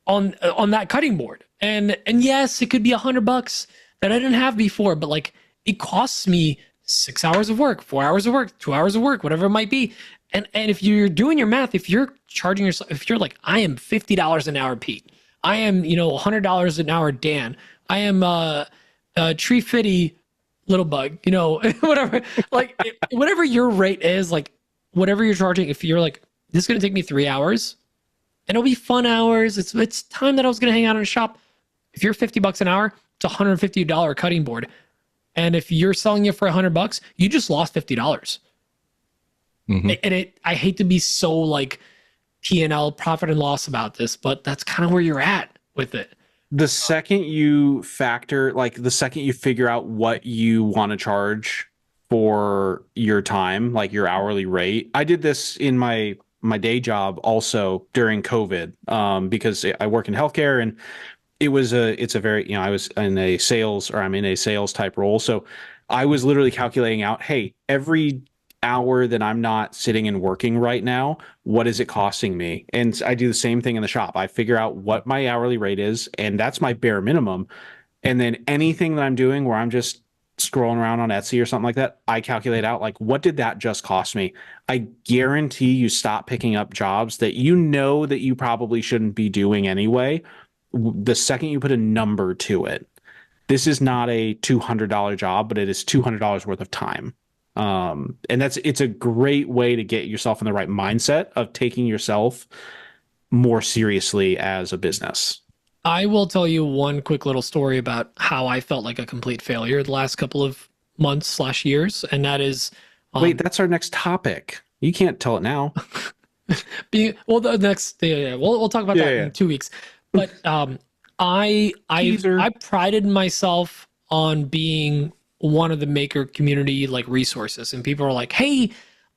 on that cutting board. And yes, it could be $100. that I didn't have before, but like it costs me 6 hours of work, 4 hours of work, 2 hours of work, whatever it might be. And if you're doing your math, if you're charging yourself, if you're like, I am $50 an hour, Pete, I am, $100 an hour, Dan, I am Tree Fitty Little Bug, whatever, like whatever your rate is, like whatever you're charging, if you're like, this is going to take me 3 hours and it'll be fun hours. It's time that I was going to hang out in a shop. If you're $50 an hour, it's $150 cutting board. And if you're selling it for $100, you just lost $50. Mm-hmm. And I hate to be so like P&L, profit and loss about this, but that's kind of where you're at with it. The second you figure out what you want to charge for your time, like your hourly rate. I did this in my day job also during COVID, because I work in healthcare, and it's a very, I was in a sales, or I'm in a sales type role. So I was literally calculating out, hey, every hour that I'm not sitting and working right now, what is it costing me? And I do the same thing in the shop. I figure out what my hourly rate is, and that's my bare minimum. And then anything that I'm doing where I'm just scrolling around on Etsy or something like that, I calculate out like, what did that just cost me? I guarantee you stop picking up jobs that that you probably shouldn't be doing anyway. The second you put a number to it. This is not a $200 job, but it is $200 worth of time. And it's a great way to get yourself in the right mindset of taking yourself more seriously as a business. I will tell you one quick little story about how I felt like a complete failure the last couple of months/years. And that is, wait, that's our next topic. You can't tell it now. We'll talk about that in 2 weeks. But I prided myself on being one of the maker community like resources, and people are like, hey,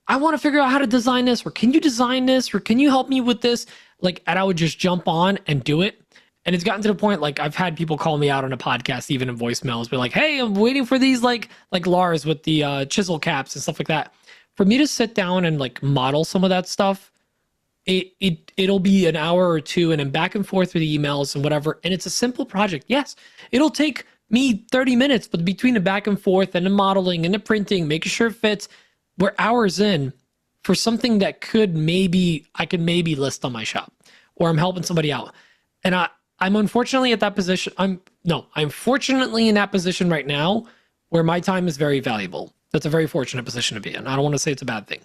I want to figure out how to design this, or can you design this, or can you help me with this? Like, and I would just jump on and do it. And it's gotten to the point, like, I've had people call me out on a podcast, even in voicemails, be like, hey, I'm waiting for these like Lars with the chisel caps and stuff like that. For me to sit down and like model some of that stuff, it'll be an hour or two, and then back and forth with the emails and whatever. And it's a simple project. Yes, it'll take me 30 minutes, but between the back and forth and the modeling and the printing, making sure it fits, we're hours in for something that I could maybe list on my shop, or I'm helping somebody out. And I'm unfortunately at that position. I'm fortunately in that position right now where my time is very valuable. That's a very fortunate position to be in. I don't want to say it's a bad thing.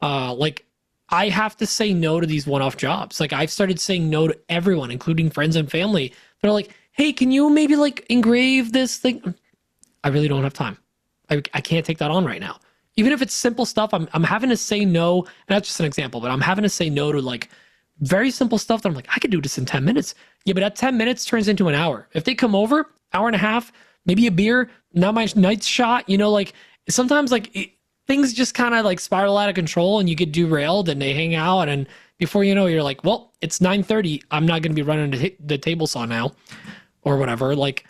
Like, I have to say no to these one-off jobs. Like, I've started saying no to everyone, including friends and family. They're like, hey, can you maybe like engrave this thing? I really don't have time. I can't take that on right now. Even if it's simple stuff, I'm having to say no. And that's just an example, but I'm having to say no to like very simple stuff that I'm like, I could do this in 10 minutes. Yeah, but that 10 minutes turns into an hour. If they come over, hour and a half, maybe a beer, now my night's shot, like sometimes like things just kind of like spiral out of control and you get derailed and they hang out. And before you know, you're like, well, it's 9:30. I'm not going to be running the table saw now or whatever. Like,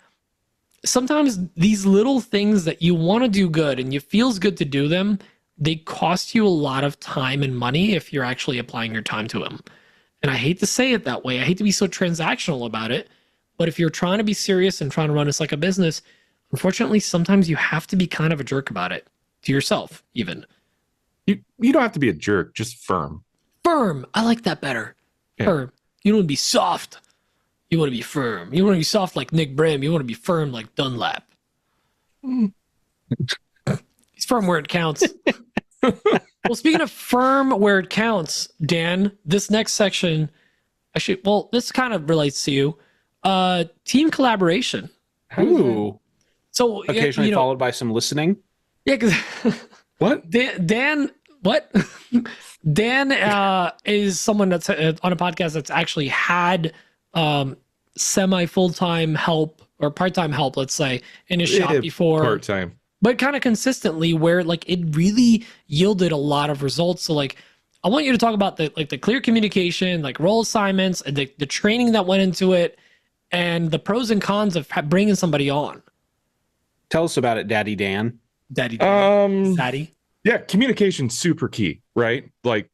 sometimes these little things that you want to do good and it feels good to do them, they cost you a lot of time and money if you're actually applying your time to them. And I hate to say it that way. I hate to be so transactional about it. But if you're trying to be serious and trying to run this like a business, unfortunately, sometimes you have to be kind of a jerk about it to yourself, even. You don't have to be a jerk, just firm. Firm. I like that better. Yeah. Firm. You don't want to be soft. You want to be firm. You want to be soft like Nick Brim. You want to be firm like Dunlap. He's firm where it counts. Well, speaking of firm where it counts, Dan, this next section, this kind of relates to you. Team collaboration. Ooh. So occasionally followed by some listening. Yeah, because what? Dan is someone that's on a podcast that's actually had semi full-time help or part-time help, let's say, in his shop before. Part-time. But kind of consistently, where like it really yielded a lot of results. So like, I want you to talk about the clear communication, like role assignments, and the training that went into it, and the pros and cons of bringing somebody on. Tell us about it, Daddy Dan. Daddy Dan. Daddy. Yeah, communication's super key, right? Like,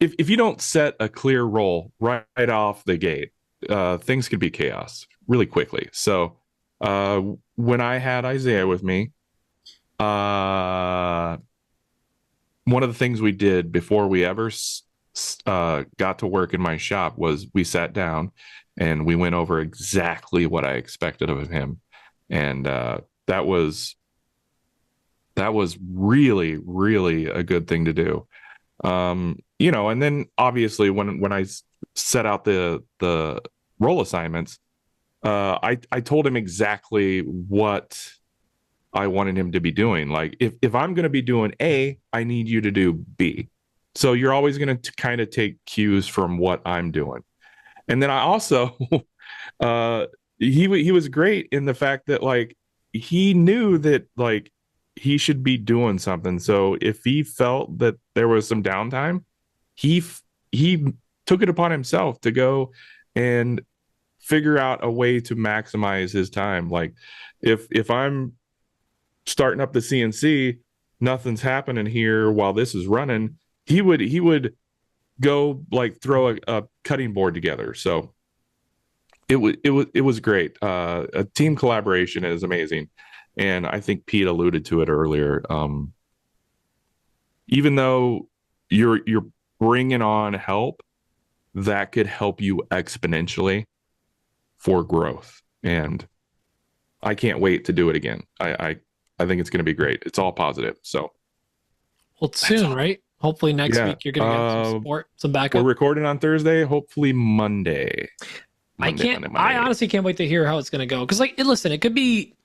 if you don't set a clear role right off the gate, things could be chaos really quickly. So when I had Isaiah with me, one of the things we did before we ever got to work in my shop was we sat down and we went over exactly what I expected of him. And that was really, really a good thing to do. You know, and then obviously when I set out the role assignments, I told him exactly what I wanted him to be doing. Like if I'm going to be doing A, I need you to do B. So you're always going to kind of take cues from what I'm doing. And then I also, he was great in the fact that like he knew that like he should be doing something. So if he felt that there was some downtime, he took it upon himself to go and figure out a way to maximize his time. Like if I'm starting up the CNC, nothing's happening here while this is running, he would go like throw a cutting board together. So it was great. A team collaboration is amazing, and I think Pete alluded to it earlier. Even though you're bringing on help, that could help you exponentially for growth, and I can't wait to do it again. I think it's going to be great. It's all positive. So, well, it's soon, right? Hopefully next week you're going to get some support, some backup. We're recording on Thursday. Hopefully Monday. Monday. I honestly can't wait to hear how it's going to go. Because like, listen, it could be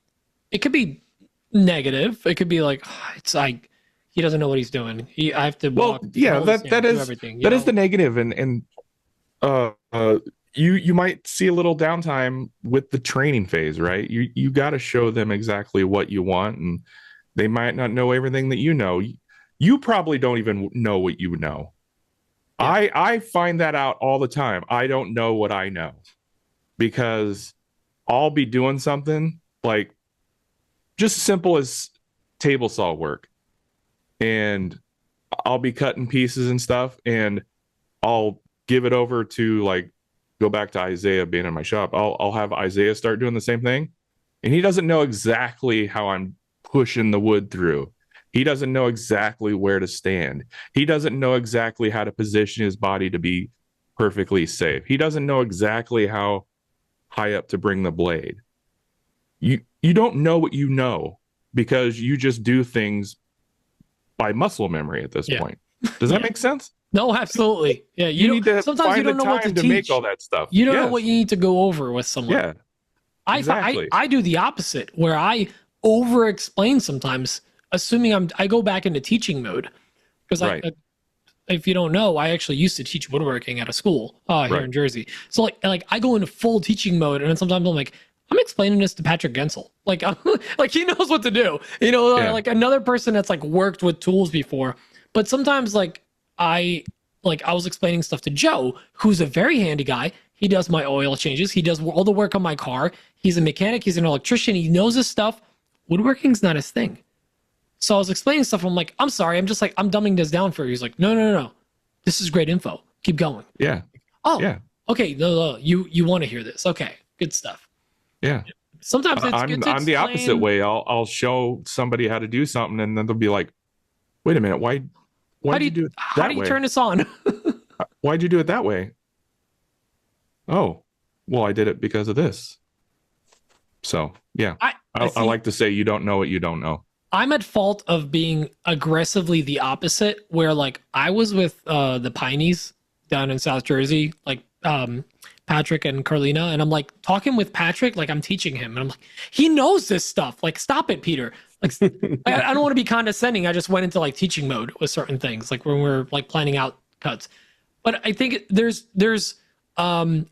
negative. It could be like it's like he doesn't know what he's doing. I have to. Well, yeah, that is everything. That is the negative, and you might see a little downtime with the training phase, right? You got to show them exactly what you want, and they might not know everything that you know. You probably don't even know what you know. Yeah. I find that out all the time. I don't know what I know because I'll be doing something like just simple as table saw work, and I'll be cutting pieces and stuff, and I'll give it over to like go back to Isaiah being in my shop. I'll have Isaiah start doing the same thing, and he doesn't know exactly how I'm pushing the wood through. He doesn't know exactly where to stand. He doesn't know exactly how to position his body to be perfectly safe. He doesn't know exactly how high up to bring the blade. You don't know what you know because you just do things by muscle memory at this point. Does that make sense? No, absolutely. Yeah, you need to sometimes you don't know what to teach. Make all that stuff. You don't know what you need to go over with someone. Yeah, exactly. I do the opposite, where I over explain sometimes, assuming I go back into teaching mode, because if you don't know, I actually used to teach woodworking at a school here in Jersey. So like I go into full teaching mode, and then sometimes I'm like, I'm explaining this to Patrick Gensel. Like like he knows what to do. You know, like another person that's like worked with tools before. But sometimes like I was explaining stuff to Joe, who's a very handy guy. He does my oil changes. He does all the work on my car. He's a mechanic. He's an electrician. He knows his stuff. Woodworking's not his thing. So I was explaining stuff. I'm like, I'm sorry. I'm just like, I'm dumbing this down for you. He's like, no. This is great info. Keep going. Yeah. Oh, yeah. Okay. No. You want to hear this. Okay. Good stuff. Yeah. Sometimes it's good to I'm the opposite way. I'll show somebody how to do something, and then they'll be like, wait a minute. Why did you do it that way? How do you turn this on? Why'd you do it that way? Oh, well, I did it because of this. So, yeah. I like to say you don't know what you don't know. I'm at fault of being aggressively the opposite, where like I was with the Pineys down in South Jersey, like Patrick and Carlina, and I'm like talking with Patrick like I'm teaching him, and I'm like, he knows this stuff. Like, stop it, Peter. Like, I don't want to be condescending. I just went into like teaching mode with certain things, like when we're like planning out cuts. But I think there's underuse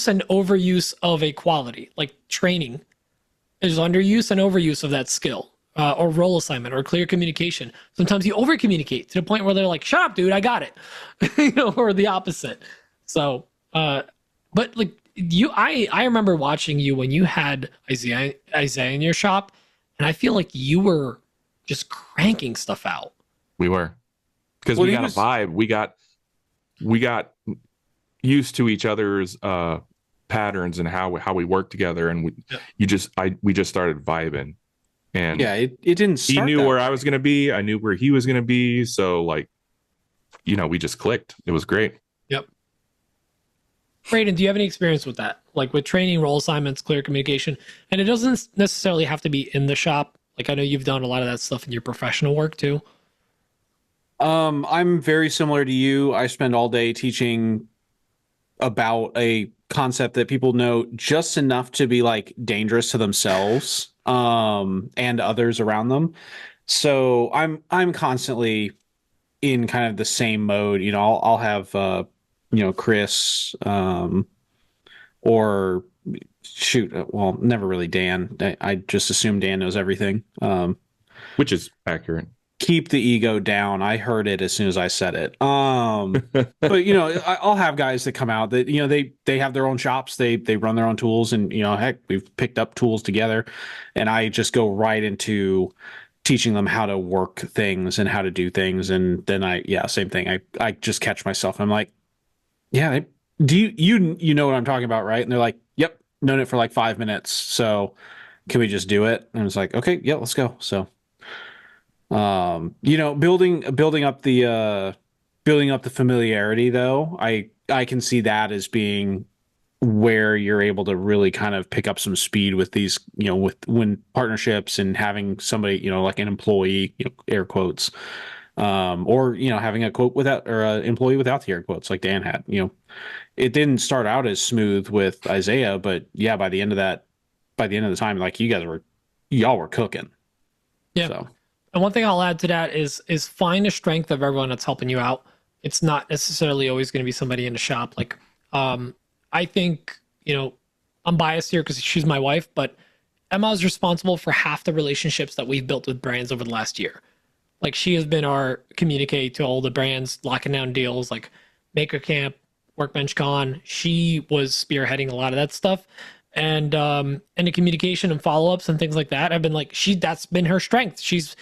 and overuse of a quality, like training. There's underuse and overuse of that skill, or role assignment, or clear communication. Sometimes you over communicate to the point where they're like, "Shut up, dude, I got it," you know, or the opposite. So, but like I remember watching you when you had Isaiah in your shop, and I feel like you were just cranking stuff out. We were, because we got a vibe. We got used to each other's patterns and how we work together, and we just started vibing. And yeah, it didn't he start knew that where way. I was going to be. I knew where he was going to be. So like, we just clicked. It was great. Yep. Braden, do you have any experience with that? Like with training, role assignments, clear communication? And it doesn't necessarily have to be in the shop. Like I know you've done a lot of that stuff in your professional work too. I'm very similar to you. I spend all day teaching about a concept that people know just enough to be like dangerous to themselves and others around them. So I'm constantly in kind of the same mode. I'll have Chris or shoot, well, never really Dan. I just assume Dan knows everything. Which is accurate. Keep the ego down. I heard it as soon as I said it. But I'll have guys that come out that they have their own shops. They run their own tools, and heck, we've picked up tools together, and I just go right into teaching them how to work things and how to do things. And then same thing. I just catch myself. I'm like, yeah, do you know what I'm talking about, right? And they're like, yep, known it for like 5 minutes. So can we just do it? And it's like, okay, yeah, let's go. So building up the familiarity, though, I can see that as being where you're able to really kind of pick up some speed with these, when partnerships and having somebody, like an employee, air quotes, or having a quote without, or an employee without the air quotes like Dan had. It didn't start out as smooth with Isaiah, but yeah, by the end of the time, like y'all were cooking. Yeah. So. And one thing I'll add to that is find the strength of everyone that's helping you out. It's not necessarily always going to be somebody in the shop. Like, I think, I'm biased here because she's my wife, but Emma is responsible for half the relationships that we've built with brands over the last year. Like, she has been our communicate to all the brands, locking down deals like Maker Camp, Workbench Con. She was spearheading a lot of that stuff. And the communication and follow-ups and things like that have been like, that's been her strength. She's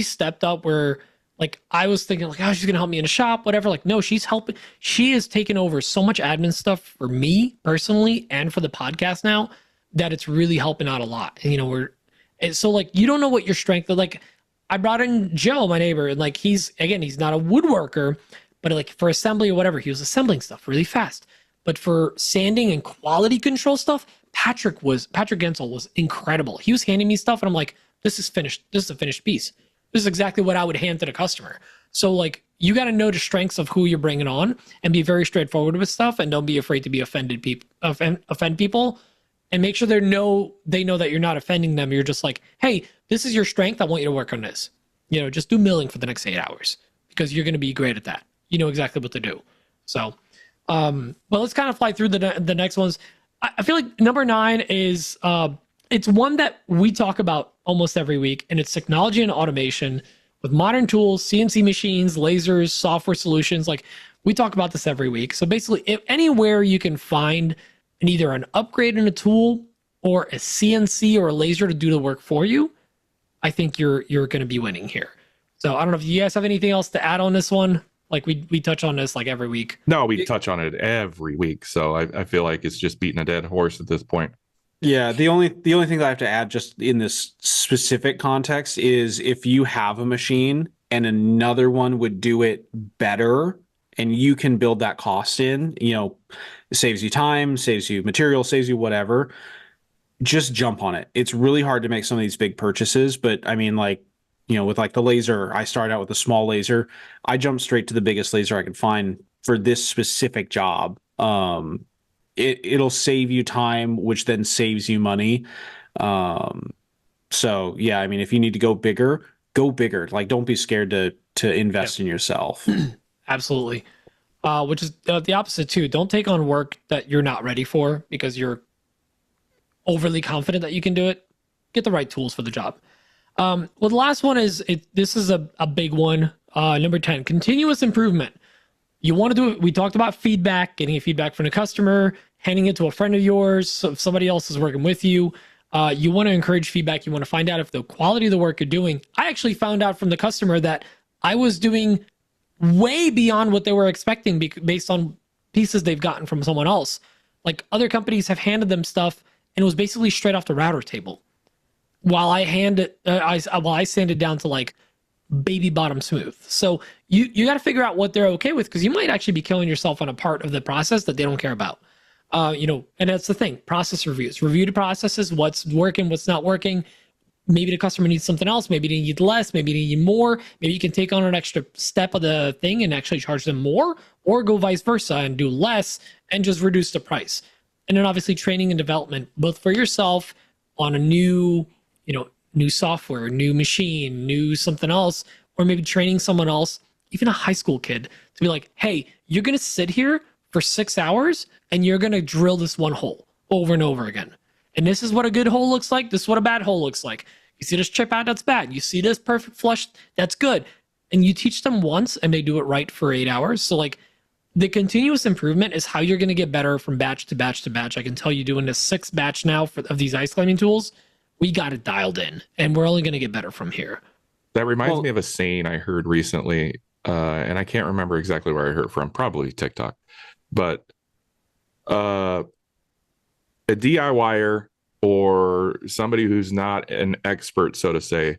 stepped up where like I was thinking like, oh, she's gonna help me in the shop, whatever. Like, no, she's helping. She has taken over so much admin stuff for me personally and for the podcast now that it's really helping out a lot. And so like, you don't know what your strength is. Like, I brought in Joe, my neighbor, and like he's not a woodworker, but like for assembly or whatever, he was assembling stuff really fast. But for sanding and quality control stuff, Patrick Gensel was incredible. He was handing me stuff and I'm like, this is finished. This is a finished piece. This is exactly what I would hand to the customer. So like, you got to know the strengths of who you're bringing on and be very straightforward with stuff, and don't be afraid to be offend people, and make sure they know that you're not offending them. You're just like, hey, this is your strength. I want you to work on this. Just do milling for the next 8 hours because you're going to be great at that. You know exactly what to do. So, well, let's kind of fly through the next ones. I feel like number 9 is it's one that we talk about almost every week, and it's technology and automation with modern tools, CNC machines, lasers, software solutions. Like, we talk about this every week. So basically, if anywhere you can find either an upgrade in a tool or a CNC or a laser to do the work for you, I think you're going to be winning here. So I don't know if you guys have anything else to add on this one. Like we touch on this like every week. No, we touch on it every week. So I feel like it's just beating a dead horse at this point. Yeah, the only thing that I have to add just in this specific context is if you have a machine and another one would do it better and you can build that cost in, it saves you time, saves you material, saves you whatever, just jump on it. It's really hard to make some of these big purchases, but I mean, like, with like the laser, I started out with a small laser. I jumped straight to the biggest laser I could find for this specific job. It'll save you time, which then saves you money. So yeah, I mean, if you need to go bigger, go bigger. Like, don't be scared to invest in yourself. Absolutely. Which is the opposite too. Don't take on work that you're not ready for because you're overly confident that you can do it. Get the right tools for the job. Well, the last one is this is a big one. Number 10, continuous improvement. You want to do it. We talked about feedback, getting feedback from the customer, handing it to a friend of yours. So if somebody else is working with you, you want to encourage feedback. You want to find out if the quality of the work you're doing. I actually found out from the customer that I was doing way beyond what they were expecting based on pieces they've gotten from someone else. Like other companies have handed them stuff and it was basically straight off the router table. While I sand it down to like baby bottom smooth. So you got to figure out what they're okay with, because you might actually be killing yourself on a part of the process that they don't care about. And that's the thing. Process reviews. Review the processes. What's working, what's not working. Maybe the customer needs something else. Maybe they need less. Maybe they need more. Maybe you can take on an extra step of the thing and actually charge them more, or go vice versa and do less and just reduce the price. And then obviously training and development, both for yourself on a new software, new machine, new something else, or maybe training someone else, even a high school kid, to be like, hey, you're going to sit here for 6 hours and you're going to drill this one hole over and over again. And this is what a good hole looks like. This is what a bad hole looks like. You see this chip out, that's bad. You see this perfect flush, that's good. And you teach them once and they do it right for 8 hours. So like the continuous improvement is how you're going to get better from batch to batch to batch. I can tell you doing this 6th batch now of these ice climbing tools, we got it dialed in and we're only going to get better from here. That reminds me of a saying I heard recently, and I can't remember exactly where I heard it from, probably TikTok, but a DIYer or somebody who's not an expert, so to say,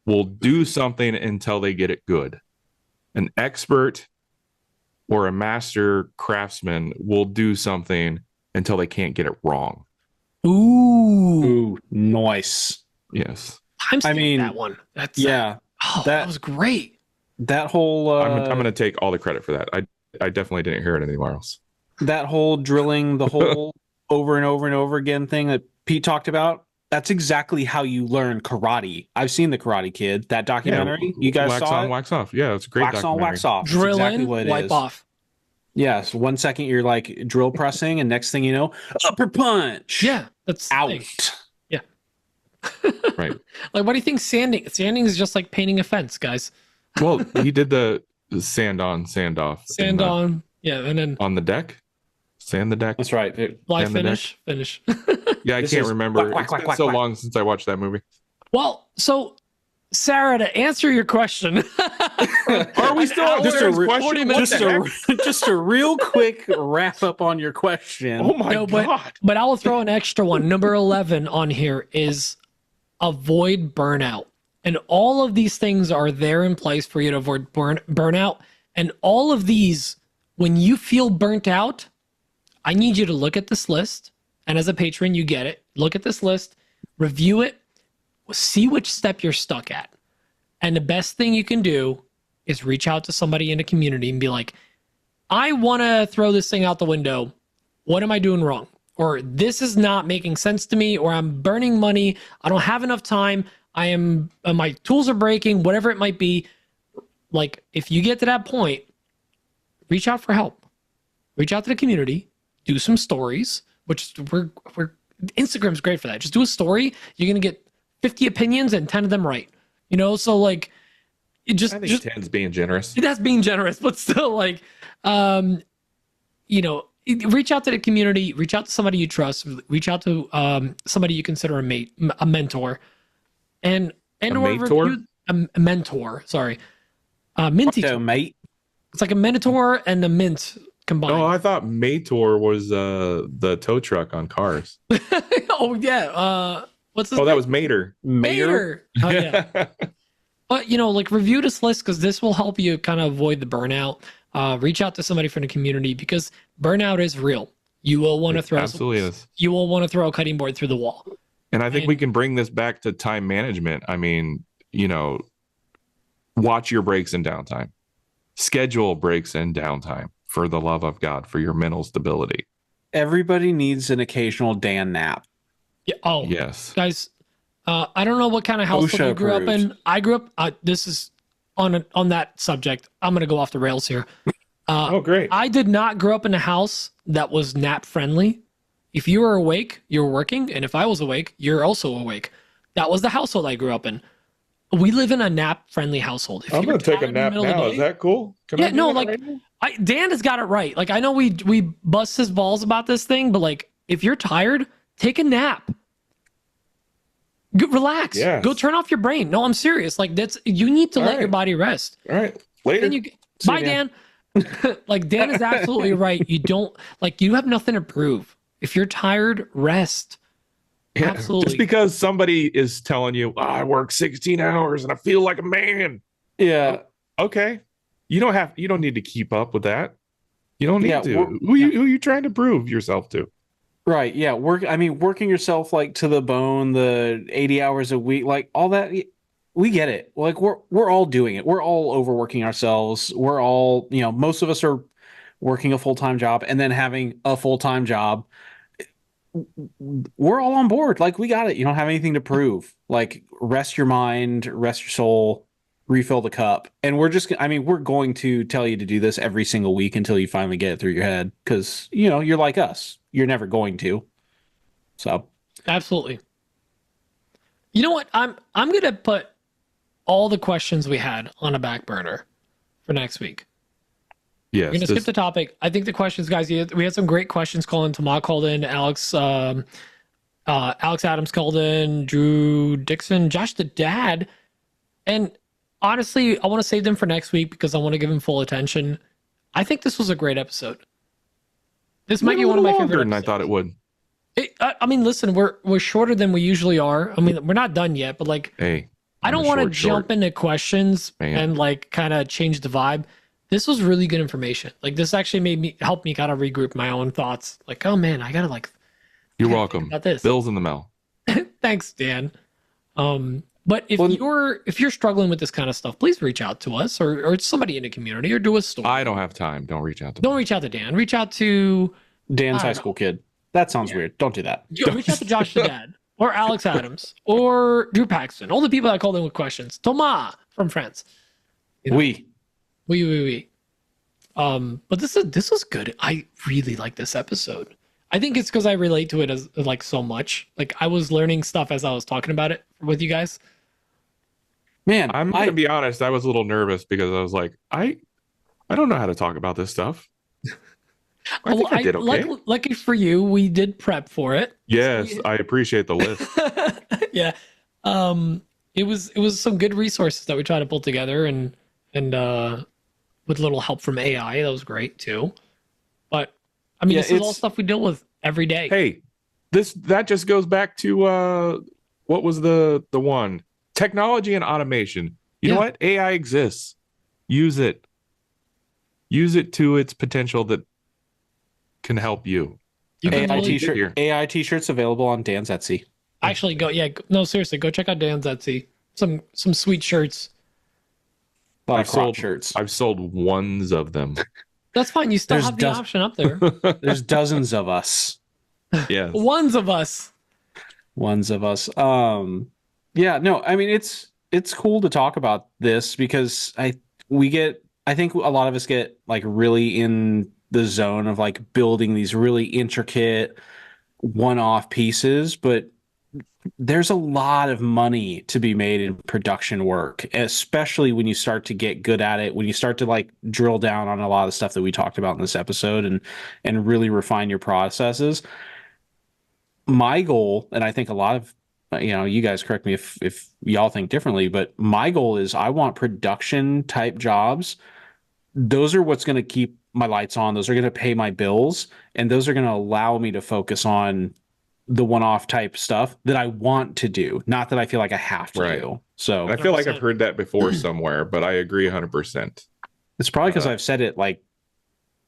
will do something until they get it good. An expert or a master craftsman will do something until they can't get it wrong. Ooh, nice. Yes. I mean, that one. That's that was great. That whole I'm going to take all the credit for that. I definitely didn't hear it anywhere else. That whole drilling the hole over and over and over again thing that Pete talked about, that's exactly how you learn karate. I've seen the Karate Kid, that documentary. You guys wax saw on, it? wax off. Yeah, it's a great wax documentary. on, wax off. Drill exactly in, what it wipe is. off. Yes, 1 second you're like drill pressing, and next thing you know, upper punch. Yeah, that's out. Yeah. Right. Like, what do you think sanding? Sanding is just like painting a fence, guys. Well, he did the sand on, sand off. Sand on. Yeah, and then on the deck. Sand the deck. That's right. fly finish. Yeah, I can't remember. It's been so long since I watched that movie. Well, so Sarah, to answer your question, are we still on just a real quick wrap up on your question? Oh my God. But I will throw an extra one. Number 11 on here is avoid burnout. And all of these things are there in place for you to avoid burnout. And all of these, when you feel burnt out, I need you to look at this list. And as a patron, you get it. Look at this list, review it, see which step you're stuck at. And the best thing you can do is reach out to somebody in the community and be like, I want to throw this thing out the window. What am I doing wrong? Or this is not making sense to me, or I'm burning money. I don't have enough time. My tools are breaking, whatever it might be. Like, if you get to that point, reach out for help. Reach out to the community, do some stories, which Instagram's great for that. Just do a story. You're going to get 50 opinions and 10 of them right. So like, I think 10's being generous. That's being generous, but still like, reach out to the community, reach out to somebody you trust, reach out to somebody you consider a mentor, and a mentor? A mentor. Sorry, minty mate. It's like a mentor and a mint combined. Oh, I thought Mator was the tow truck on cars. Oh yeah. What's this? Oh, that was Mater. Mater. Oh yeah. But like, review this list, because this will help you kind of avoid the burnout. Reach out to somebody from the community, because burnout is real. You will want to throw You will want to throw a cutting board through the wall. And I think we can bring this back to time management. I mean, watch your breaks and downtime. Schedule breaks and downtime, for the love of God, for your mental stability. Everybody needs an occasional Dan nap. Yeah. Oh, yes, guys. I don't know what kind of household you grew up in. I grew up. This is on that subject. I'm gonna go off the rails here. Oh, great. I did not grow up in a house that was nap friendly. If you were awake, you were working, and if I was awake, you're also awake. That was the household I grew up in. We live in a nap friendly household. If I'm gonna take a nap now. Is that cool? Dan has got it right. Like, I know we bust his balls about this thing, but like, if you're tired, take a nap. Relax. Yes. Go turn off your brain. No, I'm serious. Like, you need to let your body rest. All right. Later. Bye, Dan. Like, Dan is absolutely right. You have nothing to prove. If you're tired, rest. Yeah, Absolutely. just because somebody is telling you, I work 16 hours and I feel like a man. Yeah. Okay. You don't need to keep up with that. You don't need Yeah, to. Who are you trying to prove yourself to? Right. Yeah. Working yourself like to the bone, the 80 hours a week, like all that. We get it. Like we're all doing it. We're all overworking ourselves. We're all, most of us are working a full-time job and then having a full-time job. We're all on board. Like we got it. You don't have anything to prove. Like rest your mind, rest your soul, refill the cup. And we're going to tell you to do this every single week until you finally get it through your head. Cause you're like us. You're never going to. So Absolutely. You know what? I'm gonna put all the questions we had on a back burner for next week. Yes. We're gonna skip the topic. I think the questions, guys. We had some great questions. Tomas called in, Alex Adams called in, Drew Dixon, Josh the dad, and honestly, I want to save them for next week because I want to give them full attention. I think this was a great episode. This might be one of my favorite than episodes. I thought it would. I mean, listen, we're shorter than we usually are. I mean, we're not done yet, but like, Hey, I don't want to jump into questions and like kind of change the vibe. This was really good information. Like this actually help me kind of regroup my own thoughts. Like, oh man, I gotta like. You're welcome. About this. Bill's in the mail. Thanks, Dan. But if you're struggling with this kind of stuff, please reach out to us or somebody in the community or do a story. I don't have time. Don't reach out to Don't reach out to Dan. Reach out to Dan's high school kid. That sounds weird. Don't do that. Reach out to Josh the dad or Alex Adams or Drew Paxton. All the people that called in with questions. Thomas from France. We. But this was good. I really like this episode. I think it's because I relate to it as like so much. Like I was learning stuff as I was talking about it with you guys. Man, I'm gonna be honest. I was a little nervous because I was like, I don't know how to talk about this stuff. I think I did okay. Lucky for you, we did prep for it. Yes, I appreciate the list. Yeah, it was some good resources that we tried to pull together, and with a little help from AI, that was great too. But I mean, this is all stuff we deal with every day. Hey, that just goes back to what was the one? Technology and automation. You know what? AI exists. Use it. Use it to its potential that can help you. AI t-shirts available on Dan's Etsy. Actually, seriously, go check out Dan's Etsy. Some sweet shirts. I've sold ones of them. That's fine. You still have the option up there. There's dozens of us. Yeah. Ones of us. Yeah, no, I mean it's cool to talk about this because I think a lot of us get like really in the zone of like building these really intricate one-off pieces, but there's a lot of money to be made in production work, especially when you start to get good at it, when you start to like drill down on a lot of the stuff that we talked about in this episode and really refine your processes. My goal, and I think a lot of you guys correct me if y'all think differently, but my goal is I want production type jobs. Those are what's going to keep my lights on. Those are going to pay my bills. And those are going to allow me to focus on the one-off type stuff that I want to do, not that I feel like I have to do. So I feel like I've heard that before somewhere, but I agree 100%. It's probably because I've said it like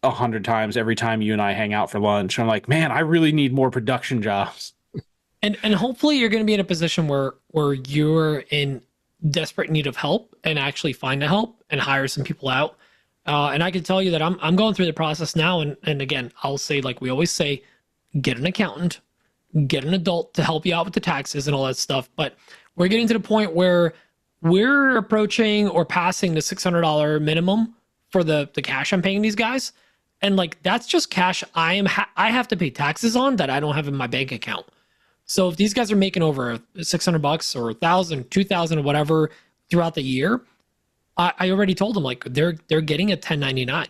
100 times every time you and I hang out for lunch. I'm like, man, I really need more production jobs. And hopefully you're going to be in a position where you're in desperate need of help and actually find the help and hire some people out. And I can tell you that I'm going through the process now. And again, I'll say, like we always say, get an accountant, get an adult to help you out with the taxes and all that stuff. But we're getting to the point where we're approaching or passing the $600 minimum for the cash I'm paying these guys. And like, that's just cash I have to pay taxes on that I don't have in my bank account. So if these guys are making over $600 or $1,000, $2,000 or whatever throughout the year, I already told them like they're getting a 1099,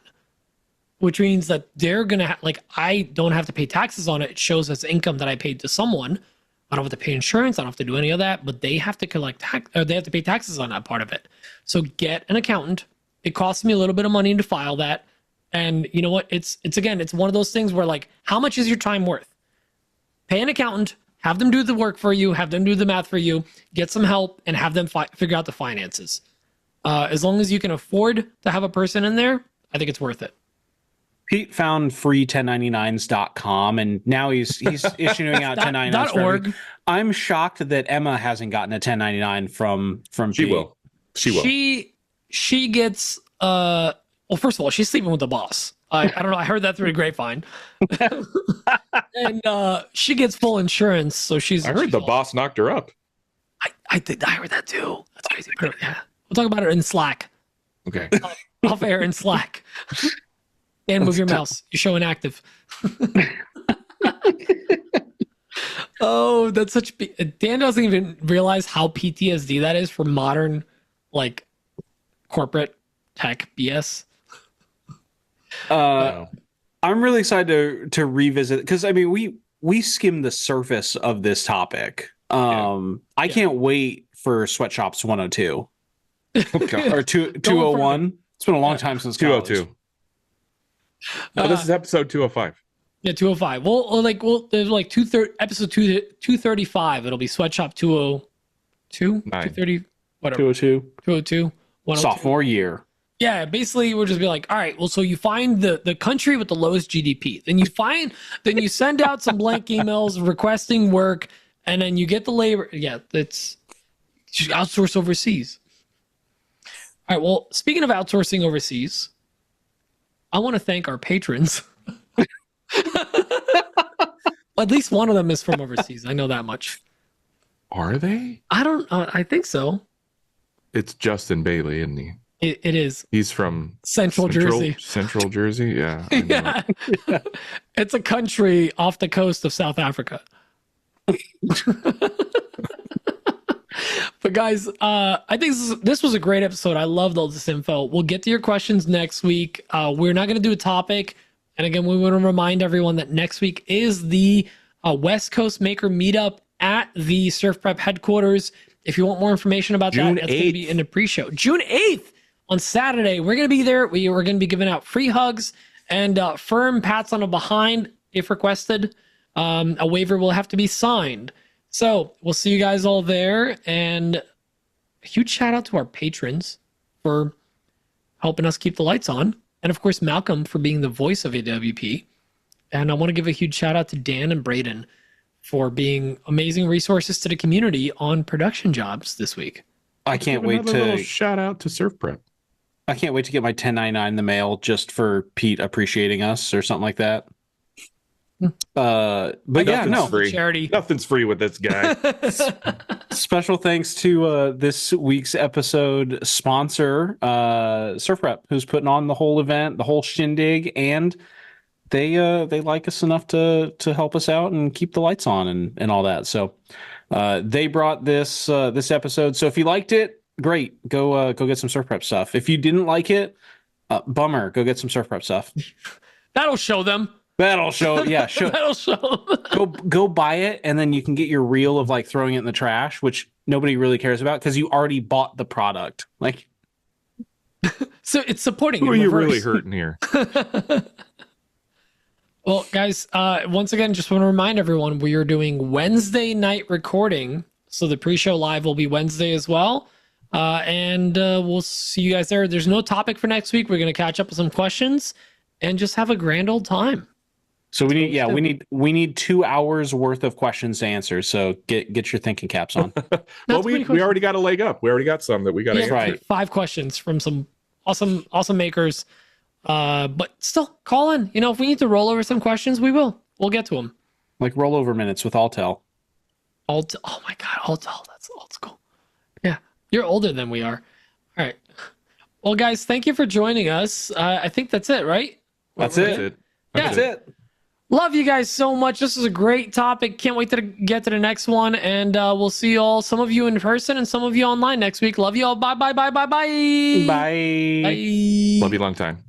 which means that they're gonna I don't have to pay taxes on it. It shows as income that I paid to someone. I don't have to pay insurance. I don't have to do any of that, but they have to collect tax, or they have to pay taxes on that part of it. So get an accountant. It costs me a little bit of money to file that, and you know what? It's one of those things where like, how much is your time worth? Pay an accountant, have them do the work for you, have them do the math for you, get some help, and have them figure out the finances. As long as you can afford to have a person in there, I think it's worth it. Pete found free1099s.com and now he's issuing out 1099s. .org. I'm shocked that Emma hasn't gotten a 1099 from She Pete. will. She will. She gets well, first of all, she's sleeping with the boss. I don't know. I heard that through the grapevine. And she gets full insurance, so she's. I heard the all, boss knocked her up. I heard that too. That's crazy. Yeah. We'll talk about it in Slack. Okay. Off air in Slack. And move your mouse. You're showing active. Oh, that's such. Dan doesn't even realize how PTSD that is for modern, like, corporate tech BS. No. I'm really excited to revisit because I mean we skimmed the surface of this topic. I can't wait for Sweatshops 102 or 201. It's been a long time since 202. No, this is episode 205. Yeah, 205. There's like episode 235. It'll be Sweatshop 202, 230, whatever. 202. 202. 102. Sophomore year. Yeah, basically we'll just be like, all right, well, so you find the country with the lowest GDP. Then you send out some blank emails requesting work, and then you get the labor. Yeah, it's outsource overseas. All right, well, speaking of outsourcing overseas, I want to thank our patrons. At least one of them is from overseas. I know that much. Are they? I think so. It's Justin Bailey, isn't he? It is. He's from Central Jersey. Central Jersey, yeah. I know. Yeah. It's a country off the coast of South Africa. But guys, I think this was a great episode. I loved all this info. We'll get to your questions next week. We're not going to do a topic. And again, we want to remind everyone that next week is the West Coast Maker Meetup at the Surfprep headquarters. If you want more information about June that, that's going to be in the pre-show. June 8th on Saturday. We're going to be there. We are going to be giving out free hugs and firm pats on the behind if requested. A waiver will have to be signed. So we'll see you guys all there. And a huge shout out to our patrons for helping us keep the lights on. And of course, Malcolm for being the voice of AWP. And I want to give a huge shout out to Dan and Braden for being amazing resources to the community on production jobs this week. I can't wait to shout out to Surfprep. I can't wait to get my 1099 in the mail just for Pete appreciating us or something like that. But yeah, no, free. Charity. Nothing's free with this guy. Special thanks to this week's episode sponsor, Surfprep, who's putting on the whole event, the whole shindig, and they like us enough to help us out and keep the lights on and all that. So they brought this episode. So if you liked it, great. Go get some Surfprep stuff. If you didn't like it, bummer. Go get some Surfprep stuff. That'll show them. That'll show. Yeah, That'll show them. Go buy it, and then you can get your reel of like throwing it in the trash, which nobody really cares about because you already bought the product. Like, so it's supporting. Who are you really hurting here? Well, guys, once again, just want to remind everyone we are doing Wednesday night recording, so the pre-show live will be Wednesday as well. And we'll see you guys there. There's no topic for next week. We're going to catch up with some questions and just have a grand old time. So we need 2 hours worth of questions to answer. So get your thinking caps on. Well, we already got a leg up. We already got some that we got to answer. Right. 5 questions from some awesome makers. But still, call in. You know, if we need to roll over some questions, we will. We'll get to them. Like rollover minutes with Altel. Oh my God, Altel. That's old school. Yeah, you're older than we are. All right. Well, guys, thank you for joining us. I think that's it, right? That's it. That's it. Love you guys so much. This is a great topic. Can't wait to get to the next one. And we'll see you all, some of you in person and some of you online next week. Love you all. Bye. Bye. Bye. Love you long time.